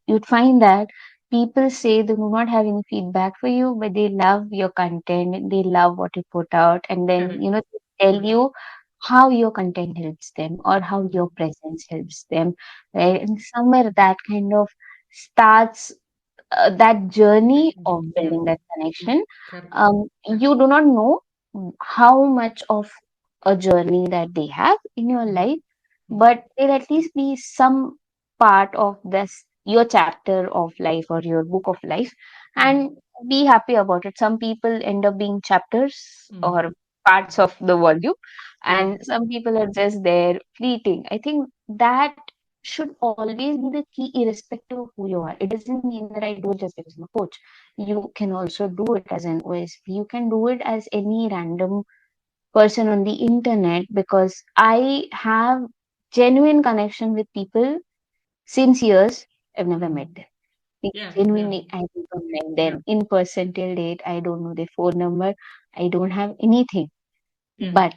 you'd find that people say they do not have any feedback for you, but they love your content, they love what you put out, and then, Correct. they tell you how your content helps them or how Mm. your presence helps them, right? And somewhere that kind of starts that journey of Yeah. building that connection. Correct. You do not know how much of a journey that they have in your Mm. life, Mm. but they'll at least be some part of this your chapter of life or your book of life, Mm. and be happy about it. Some people end up being chapters Mm. or parts of the volume, Yeah. and some people are just there fleeting. I think that should always be the key, irrespective of who you are. It doesn't mean that I do it just because I'm a coach. You can also do it as an OSP. You can do it as any random person on the internet, because I have genuine connection with people since years. I've never met Mm. them. Like, Yeah. Yeah. genuinely, I never met Yeah. them in person till date. I don't know their phone number. I don't have anything, Yeah. but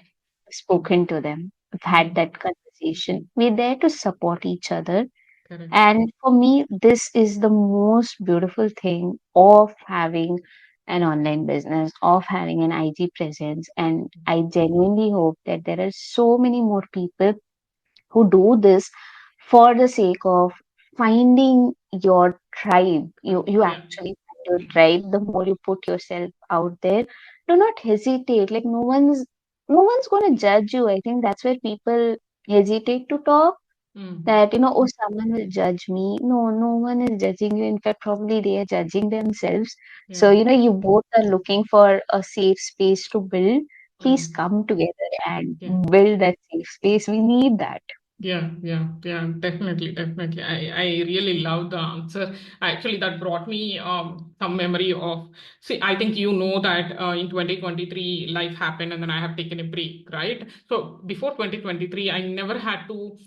I've spoken to them. I've had Mm. that conversation. We're there to support each other. Correct. And for me, this is the most beautiful thing of having an online business, of having an IG presence. And I genuinely hope that there are so many more people who do this for the sake of finding your tribe. You Yeah. actually find your tribe the more you put yourself out there. Do not hesitate. Like, no one's gonna judge you. I think that's where people hesitate to talk, Mm. that, oh, someone will judge me. No, no one is judging you. In fact, probably they are judging themselves. So, Yeah. you both are looking for a safe space to build. Please Mm. come together and Yeah. build that safe space. We need that. Yeah, yeah, yeah, definitely, definitely. I really love the answer. Actually, that brought me some memory of. See, I think you know that in 2023 life happened, and then I have taken a break, right? So before 2023, I never had to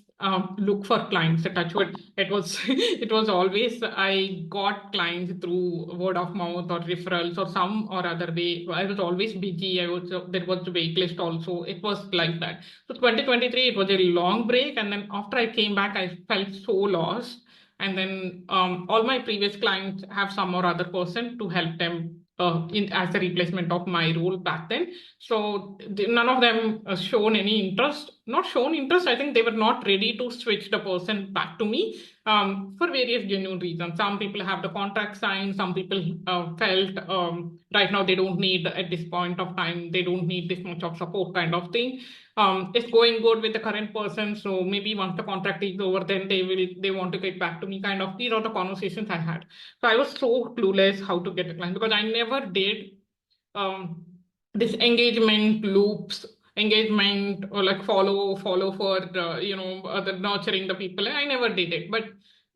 look for clients. Touch wood, it was it was always I got clients through word of mouth or referrals or some or other way. I was always busy. I was there was the wait list also. It was like that. So 2023, it was a long break, and then after I came back, I felt so lost. And then all my previous clients have some or other person to help them as a replacement of my role back then. So none of them shown any interest. Not shown interest. I think they were not ready to switch the person back to me for various genuine reasons. Some people have the contract signed. Some people felt right now they don't need at this point of time. They don't need this much of support, kind of thing. It's going good with the current person, so maybe once the contract is over, then they want to get back to me, kind of. These are the conversations I had. So I was so clueless how to get a client, because I never did um, this engagement loops, engagement, or like follow for the, the nurturing the people. I never did it, but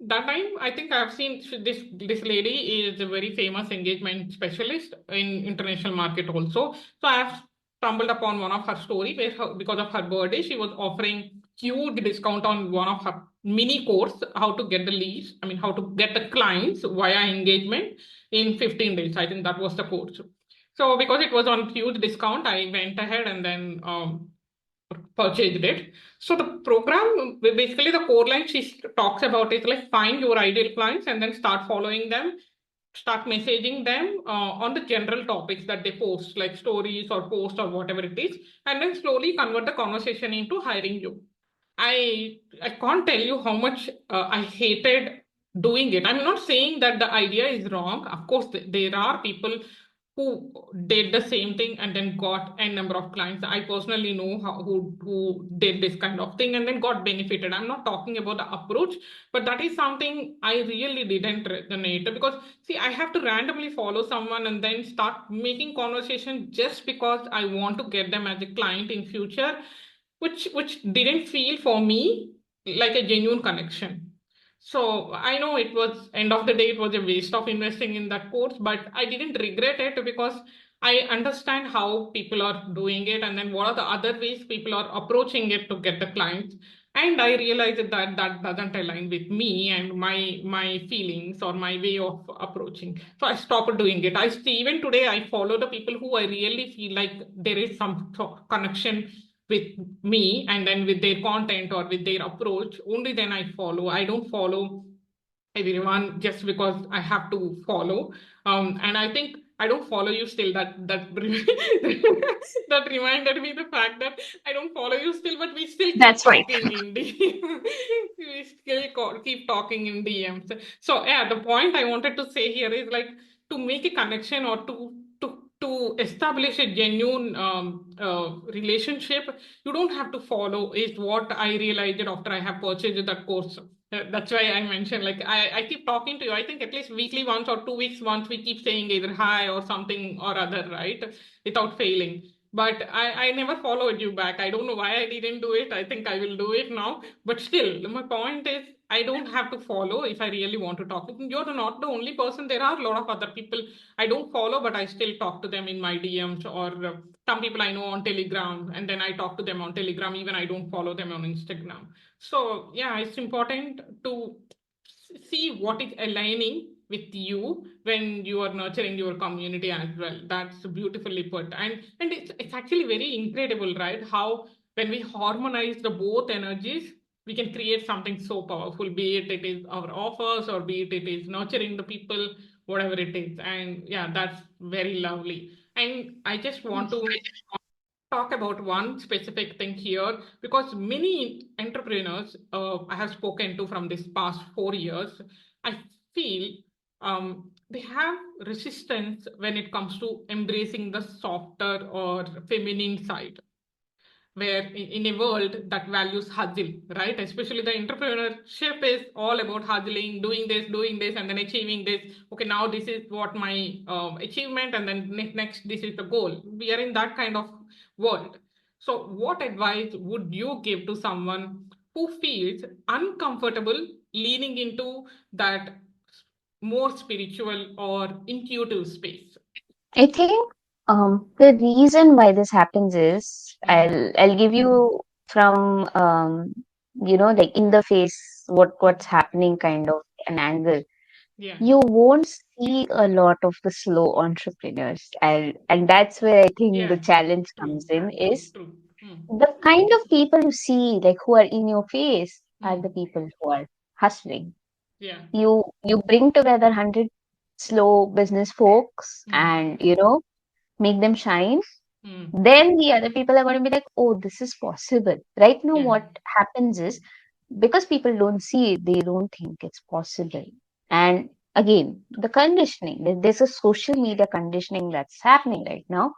that time I think I've seen this lady is a very famous engagement specialist in international market also. So I've stumbled upon one of her story where because of her birthday, she was offering huge discount on one of her mini course, how to get the leads, I mean how to get the clients via engagement in 15 days. I think that was the course. So because it was on huge discount, I went ahead and then purchased it. So the program, basically the core line she talks about is like find your ideal clients and then start following them, start messaging them on the general topics that they post, like stories or posts or whatever it is, and then slowly convert the conversation into hiring you. I can't tell you how much I hated doing it. I'm not saying that the idea is wrong. Of course, there are people who did the same thing and then got a number of clients. I personally know who did this kind of thing and then got benefited. I'm not talking about the approach, but that is something I really didn't resonate, because see, I have to randomly follow someone and then start making conversation just because I want to get them as a client in future, which didn't feel for me like a genuine connection. So I know it was end of the day, it was a waste of investing in that course, but I didn't regret it because I understand how people are doing it and then what are the other ways people are approaching it to get the clients. And I realized that that doesn't align with me and my feelings or my way of approaching. So I stopped doing it. I see, even today I follow the people who I really feel like there is some connection with me and then with their content or with their approach. Only then I follow. I don't follow everyone just because I have to follow. And I think I don't follow you still. That reminded me the fact that I don't follow you still, but we still keep That's right. talking in we still keep talking in DMs. So yeah, the point I wanted to say here is like, to make a connection or to establish a genuine relationship, you don't have to follow. Is what I realized after I have purchased that course. That's why I mentioned, like, I keep talking to you. I think at least weekly once or 2 weeks once we keep saying either hi or something or other, right? Without failing. But I never followed you back. I don't know why I didn't do it. I think I will do it now. But still, my point is, I don't have to follow if I really want to talk. You're not the only person. There are a lot of other people I don't follow, but I still talk to them in my DMs, or some people I know on Telegram, and then I talk to them on Telegram. Even I don't follow them on Instagram. So yeah, it's important to see what is aligning with you when you are nurturing your community as well. That's beautifully put. And it's actually very incredible, right? How when we harmonize the both energies, we can create something so powerful, be it is our offers or be it is nurturing the people, whatever it is. And yeah, that's very lovely. And I just want to talk about one specific thing here, because many entrepreneurs I have spoken to from this past 4 years, I feel they have resistance when it comes to embracing the softer or feminine side, where in a world that values hustle, right? Especially the entrepreneurship is all about hustling, doing this, and then achieving this. Okay, now this is what my achievement, and then next, this is the goal. We are in that kind of world. So, what advice would you give to someone who feels uncomfortable leaning into that more spiritual or intuitive space? I think the reason why this happens is Mm, I'll give you from like in the face what's happening kind of an angle. yeah, You won't see a lot of the slow entrepreneurs, and that's where I think the yeah, challenge comes true, in true, is true. Mm, the kind of people you see like who are in your face are the mm, people who are hustling. yeah. You bring together 100 slow business folks Mm, and make them shine, mm, then the other people are going to be like, oh, this is possible. Right now, yeah. what happens is because people don't see it, they don't think it's possible. And again, the conditioning, there's a social media conditioning that's happening right now.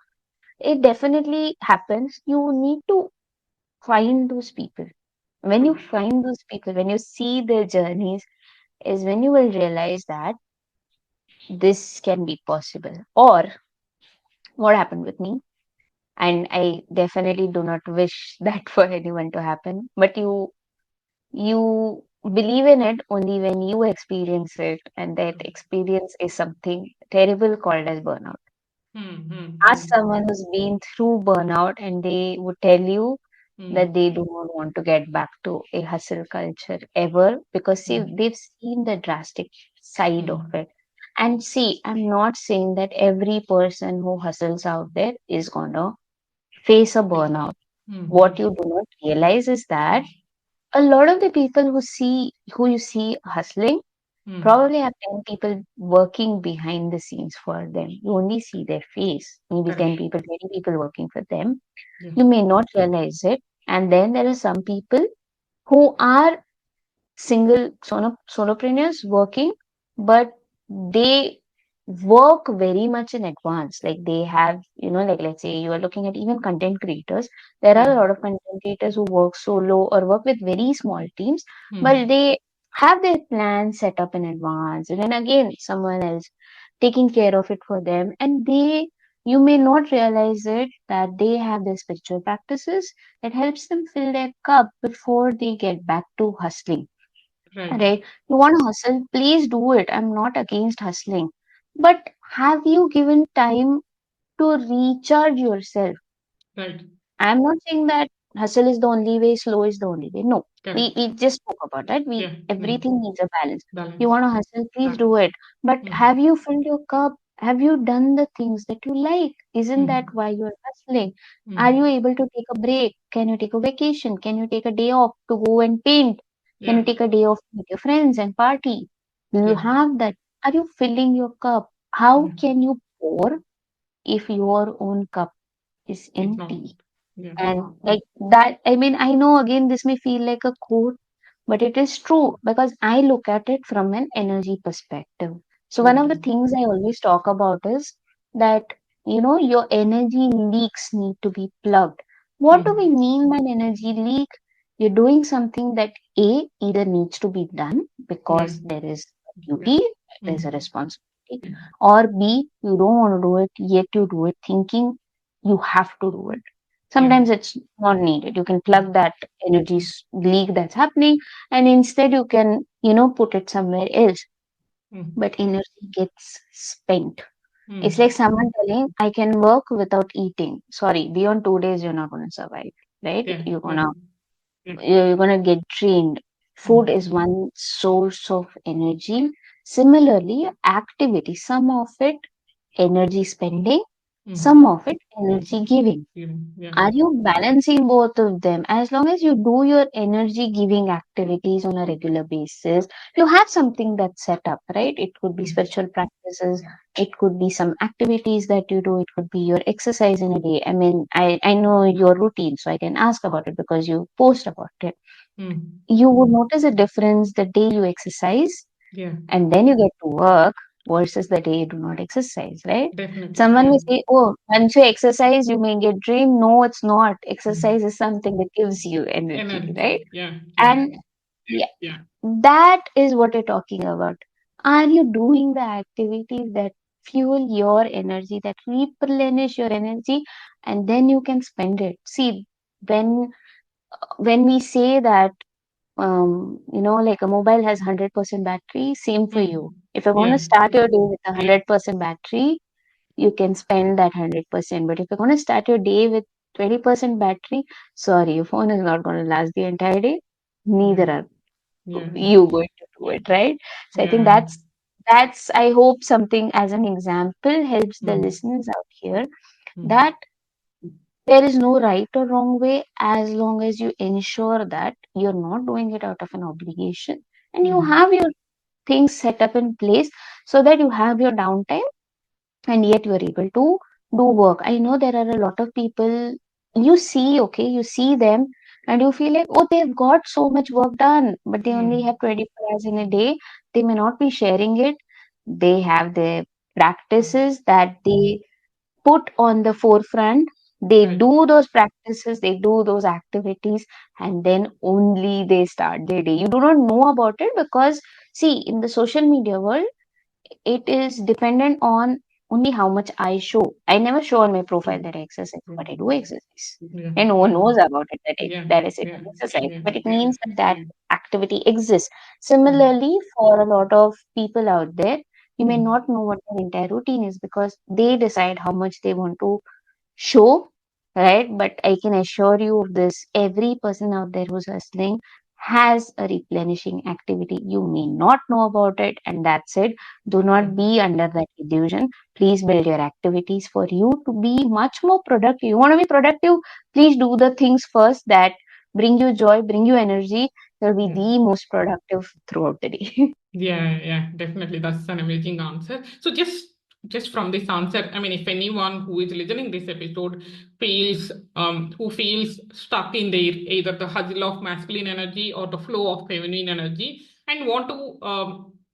It definitely happens. You need to find those people. When you True. find those people, when you see their journeys, is when you will realize that this can be possible. Or what happened with me, and I definitely do not wish that for anyone to happen, but you believe in it only when you experience it, and that True. experience is something terrible called as burnout. Hmm, hmm, Ask hmm, someone who's been through burnout, and they would tell you that hmm, they do not want to get back to a hustle culture ever, because see, hmm, they've seen the drastic side of hmm, it. And see, I'm not saying that every person who hustles out there is gonna face a burnout. hmm, What hmm, you do not realize is that a lot of the people who you see hustling hmm. probably have 10 people working behind the scenes for them. You only see their face, maybe 10 Correct. people, 20 people working for them. Yeah. You may not realize it. And then there are some people who are single solopreneurs working, but they work very much in advance. Like they have, like let's say you are looking at even content creators. There are Yeah. a lot of content creators who work solo or work with very small teams, but Hmm. they have their plans set up in advance. And then again, someone else taking care of it for them. And you may not realize it that they have their spiritual practices that helps them fill their cup before they get back to hustling. Right. Right? You want to hustle, please do it. I'm not against hustling. But have you given time to recharge yourself? Right. I'm not saying that hustle is the only way, slow is the only way. No, we, Correct. we just spoke about that. Yeah. Everything needs a balance. You Balance. want to hustle, please Balance. do it. But Hmm. have you filled your cup? Have you done the things that you like? Isn't that Hmm. why you're hustling? Are you Hmm. able to take a break? Can you take a vacation? Can you take a day off to go and paint? Can you Yeah. take a day off to meet your friends and party? Do you Yeah. have that? Are you filling your cup? How Yeah. can you pour if your own cup is It's not. empty? Yeah. And like that, I mean, I know again, this may feel like a quote, but it is true because I look at it from an energy perspective. So, True. one of the True. things I always talk about is that, your energy leaks need to be plugged. What do we Hmm. mean by an energy leak? You're doing something that A, either needs to be done Yeah. because there is a Yeah. duty, there's a Hmm. responsibility, or B, you don't want to do it, yet you do it thinking you have to do it. Yeah. Sometimes it's not needed. You can plug that energy leak that's happening, and instead you can, put it somewhere else. Hmm. But energy gets spent. It's like Hmm. someone telling, I can work without eating. Sorry, beyond 2 days, you're not going to survive, right? Yeah. You're Yeah. gonna Yeah. you're gonna get drained. Food Hmm. is one source of energy. Similarly, activity, some of it energy spending, Hmm. some of it energy giving. Yeah. Yeah. Are you balancing both of them? As long as you do your energy giving activities on a regular basis, you have something that's set up, right? It could be Hmm. spiritual practices, it could be some activities that you do, it could be your exercise in a day. I mean, I know your routine, so I can ask about it because you post about it. Hmm. You would notice a difference the day you exercise Yeah. and then you get to work versus the day you do not exercise, right? Definitely. Someone Yeah. may say, oh, once you exercise, you may get drained. No, it's not. Exercise is something that gives you energy, right? Energy. Yeah. Yeah. And yeah, Yeah. that is what you're talking about. Are you doing the activities that fuel your energy, that replenish your energy, and then you can spend it? See, when when we say that like a mobile has 100% battery, same for Hmm. you. If you're going to Yeah. start your day with a 100% battery, you can spend that 100%. But if you're going to start your day with 20% battery, sorry, your phone is not going to last the entire day. Yeah. Neither are Yeah. you going to do it, right? So I think Yeah. that's I hope something as an example helps the Hmm. listeners out here Hmm. that there is no right or wrong way as long as you ensure that you're not doing it out of an obligation and you Hmm. have your things set up in place so that you have your downtime and yet you are able to do work. I know there are a lot of people you see them and you feel like, oh, they've got so much work done, but they only Hmm. have 24 hours in a day. They may not be sharing it. They have their practices that they put on the forefront. They Right. do those practices, they do those activities, and then only they start their day. You do not know about it because, see, in the social media world, it is dependent on only how much I show. I never show on my profile that I exercise, but I do exercise. Yeah. And no one Yeah. knows about it Yeah. that I sit Yeah. and exercise. Yeah. But it means that that activity exists. Similarly, for a lot of people out there, you may Hmm. not know what their entire routine is because they decide how much they want to show, right? But I can assure you of this every person out there who's hustling has a replenishing activity. You may not know about it, and that's it. Do Yeah. not be under that illusion. Please build your activities for you to be much more productive. You want to be productive? Please do the things first that bring you joy, bring you energy. You'll be Yeah. the most productive throughout the day. Yeah, yeah, definitely. That's an amazing answer. So just from this answer, I mean, if anyone who is listening this episode feels who feels stuck in their either the hustle of masculine energy or the flow of feminine energy and want to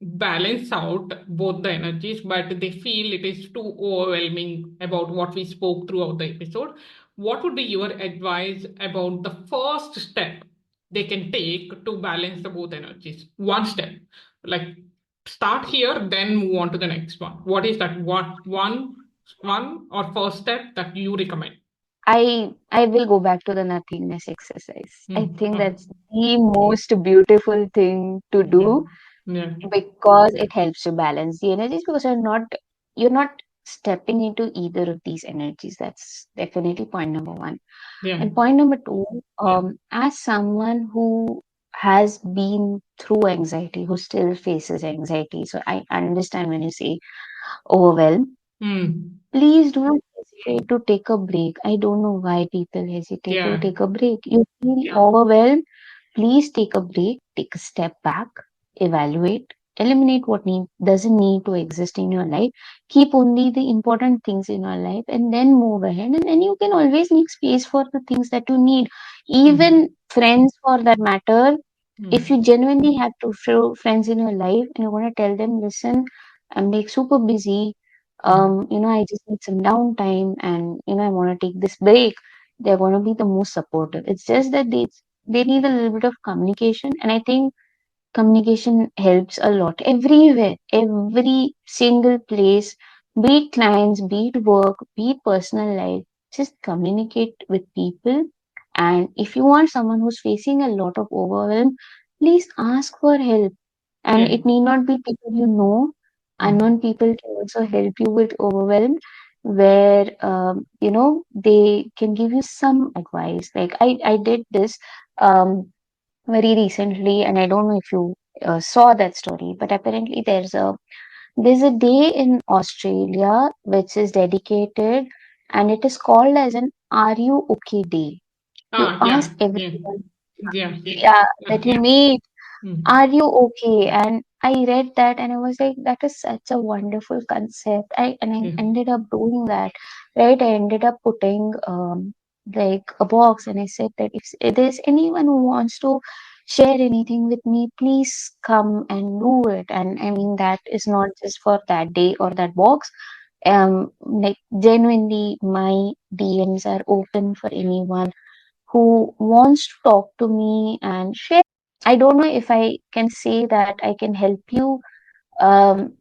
balance out both the energies, but they feel it is too overwhelming about what we spoke throughout the episode. What would be your advice about the first step they can take to balance the both energies? One step, like start here, then move on to the next one. What is that one or first step that you recommend? I will go back to the nothingness exercise. I Hmm. think that's the most beautiful thing to Yeah. do Yeah. because it helps you balance the energies because you're not stepping into either of these energies. That's definitely point number one. Yeah. And point number two, as someone who has been through anxiety, who still faces anxiety, so I understand when you say overwhelmed. Hmm. Please don't hesitate to take a break. I don't know why people hesitate to Yeah. take a break. You feel overwhelmed, please take a break, take a step back, evaluate, eliminate what doesn't need to exist in your life. Keep only the important things in your life and then move ahead. And then you can always make space for the things that you need. Hmm. Even friends for that matter, if Hmm. you genuinely have two friends in your life and you want to tell them, listen, I'm like super busy. Hmm. I just need some downtime and I want to take this break. They're going to be the most supportive. It's just that they need a little bit of communication, and I think communication helps a lot everywhere, every single place, be it clients, be it work, be it personal life. Just communicate with people. And if you want someone who's facing a lot of overwhelm, please ask for help. And Yeah. it need not be people you know. Hmm. Unknown people can also help you with overwhelm, where they can give you some advice. Like I did this very recently, and I don't know if you saw that story, but apparently there's a day in Australia which is dedicated, and it is called as an "Are You Okay" day. You Ah, ask yeah. Yeah. everyone, Yeah. yeah, Yeah. that you meet, Hmm. are you okay? And I read that and I was like, that is such a wonderful concept. I Yeah. ended up doing that, right? I ended up putting like a box and I said that if there's anyone who wants to share anything with me, please come and do it. And I mean that is not just for that day or that box. Like genuinely my DMs are open for anyone who wants to talk to me and share. I don't know if I can say that I can help you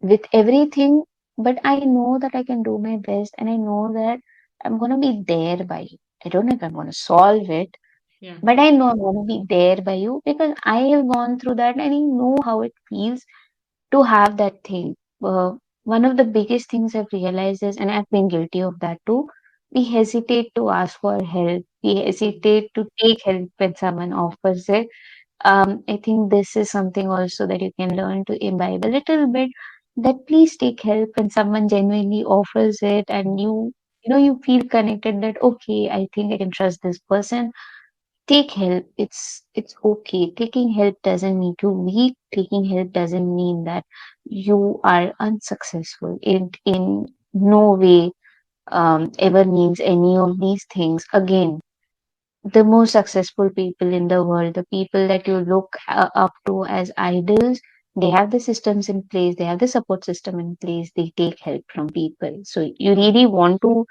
with everything, but I know that I can do my best and I know that I'm going to be there by you. I don't know if I'm going to solve it, Yeah. but I know I'm going to be there by you because I have gone through that and I know how it feels to have that thing. One of the biggest things I've realized is, and I've been guilty of that too, we hesitate to ask for help. We hesitate to take help when someone offers it. I think this is something also that you can learn to imbibe a little bit. That please take help when someone genuinely offers it, and you feel connected. That okay, I think I can trust this person. Take help. It's okay. Taking help doesn't mean you're weak. Taking help doesn't mean that you are unsuccessful. It in no way ever means any of these things. Again, the most successful people in the world, the people that you look up to as idols, they have the systems in place, they have the support system in place, they take help from people. So you really want to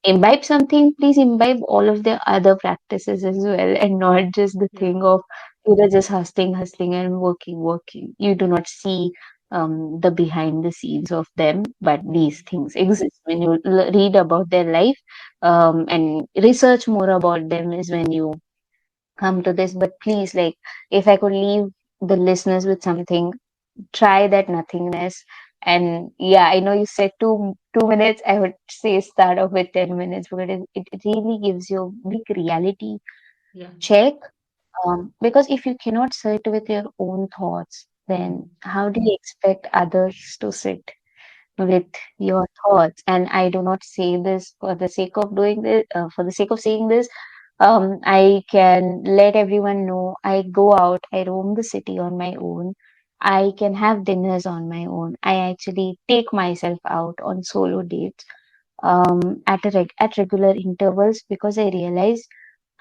imbibe something, please imbibe all of the other practices as well, and not just the Yeah. thing of you're just hustling and working. You do not see the behind the scenes of them, but Yeah. these things exist. When you read about their life and research more about them, is when you come to this. But please, like, if I could leave the listeners with something, try that nothingness. And yeah, I know you said 2 minutes. I would say start off with 10 minutes because it really gives you a big reality Yeah. check. Because if you cannot sit with your own thoughts, then Hmm. how do you expect others to sit with your thoughts? And I do not say this for the sake of doing this, for the sake of saying this. I can let everyone know I go out, I roam the city on my own. I can have dinners on my own. I actually take myself out on solo dates at regular intervals because I realize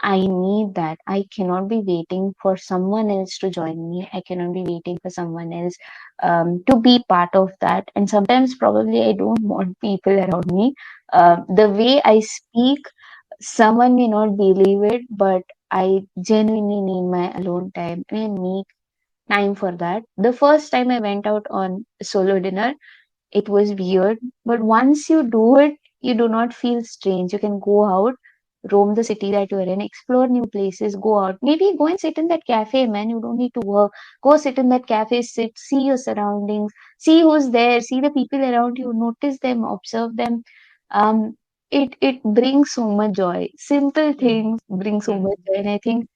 I need that. I cannot be waiting for someone else to join me. I cannot be waiting for someone else to be part of that. And sometimes, probably, I don't want people around me. The way I speak, someone may not believe it, but I genuinely need my alone time and I make time for that. The first time I went out on solo dinner, it was weird, but once you do it, you do not feel strange. You can go out, roam the city that you're in, explore new places, go out. Maybe go and sit in that cafe, man. You don't need to work. Go sit in that cafe, sit, see your surroundings, see who's there, see the people around you, notice them, observe them. It brings so much joy. Simple Yeah. things bring so Yeah. much joy, and I think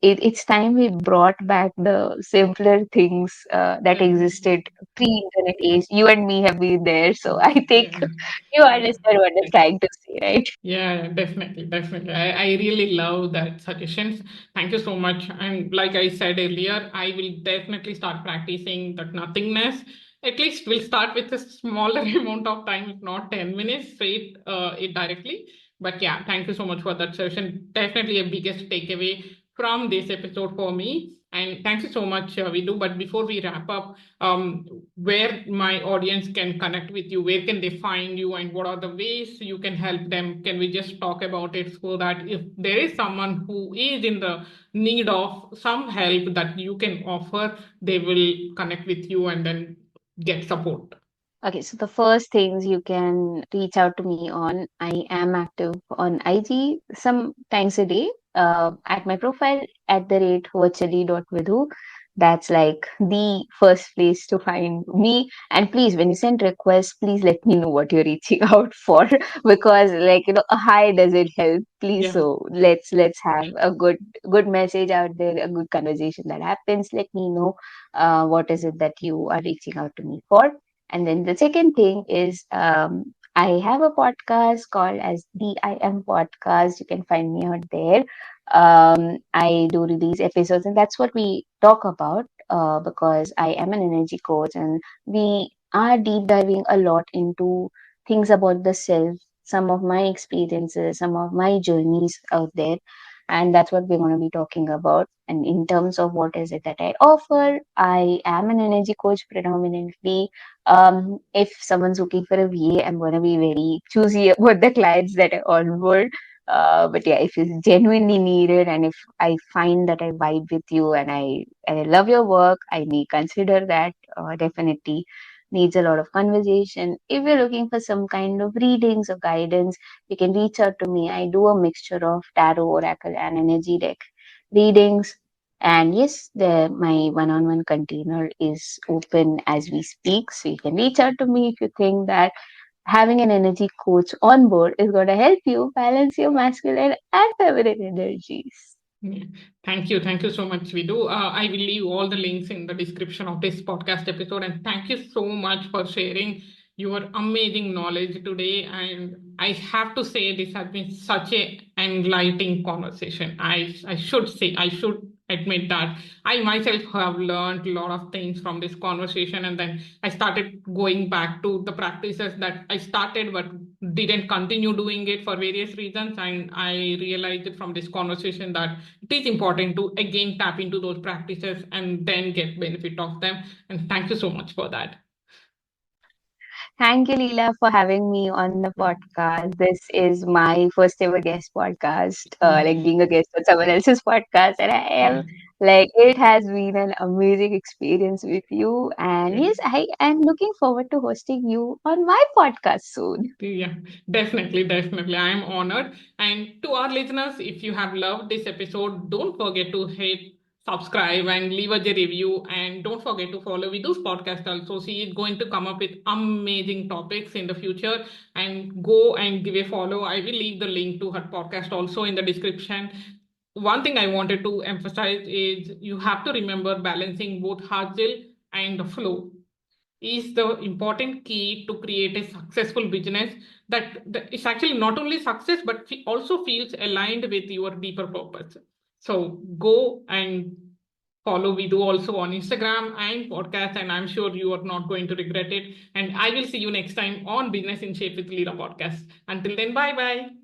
it's time we brought back the simpler things that Definitely. existed pre-internet age. You and me have been there, so I think Yeah. you Yeah. understand what I'm trying to say, right? Yeah, definitely, definitely. I really love that suggestions. Thank you so much. And like I said earlier, I will definitely start practicing that nothingness. At least we'll start with a smaller amount of time, if not 10 minutes straight it directly. But yeah, thank you so much for that session. Definitely a biggest takeaway from this episode for me. And thank you so much, Vidu. But before we wrap up, um, where my audience can connect with you, where can they find you, and what are the ways you can help them? Can we just talk about it so that if there is someone who is in the need of some help that you can offer, they will connect with you and then get support? Okay, so the first things you can reach out to me on, I am active on IG sometimes a day at my profile at the rate virtually.vidhu. That's like the first place to find me. And please, when you send requests, please let me know what you're reaching out for because, like, a hi doesn't help. Please, Yeah. so let's have a good message out there, a good conversation that happens. Let me know what is it that you are reaching out to me for. And then the second thing is I have a podcast called as the I Am Podcast. You can find me out there. I do release episodes, and that's what we talk about because I am an energy coach, and we are deep diving a lot into things about the self, some of my experiences, some of my journeys out there. And that's what we're going to be talking about. And in terms of what is it that I offer, I am an energy coach predominantly. If someone's looking for a VA, I'm gonna be very choosy about the clients that I onboard. But yeah, if you genuinely need it, and if I find that I vibe with you and I love your work, I may consider that. Definitely needs a lot of conversation. If you're looking for some kind of readings or guidance, you can reach out to me. I do a mixture of tarot, oracle, and energy deck readings. And yes, my one-on-one container is open as we speak. So you can reach out to me if you think that having an energy coach on board is going to help you balance your masculine and feminine energies. Yeah. Thank you. Thank you so much, Vidu. I will leave all the links in the description of this podcast episode. And thank you so much for sharing your amazing knowledge today. And I have to say, this has been such a enlightening conversation. I should say, I should admit that I myself have learned a lot of things from this conversation. And then I started going back to the practices that I started, but didn't continue doing it for various reasons. And I realized from this conversation that it is important to again tap into those practices and then get benefit of them. And thank you so much for that. Thank you, Leela, for having me on the podcast. This is my first ever guest podcast, Yeah. like being a guest on someone else's podcast. And I Yeah. am like, it has been an amazing experience with you. And Yeah. yes, I am looking forward to hosting you on my podcast soon. Yeah, definitely, definitely. I am honored. And to our listeners, if you have loved this episode, don't forget to hit subscribe and leave us a review. And don't forget to follow Vidu's podcast also. She is going to come up with amazing topics in the future. And go and give a follow. I will leave the link to her podcast also in the description. One thing I wanted to emphasize is you have to remember balancing both hustle and the flow is the important key to create a successful business that is actually not only success but also feels aligned with your deeper purpose. So go and follow Vidu also on Instagram and podcast, and I'm sure you are not going to regret it. And I will see you next time on Business in Shape with Leela podcast. Until then, bye bye.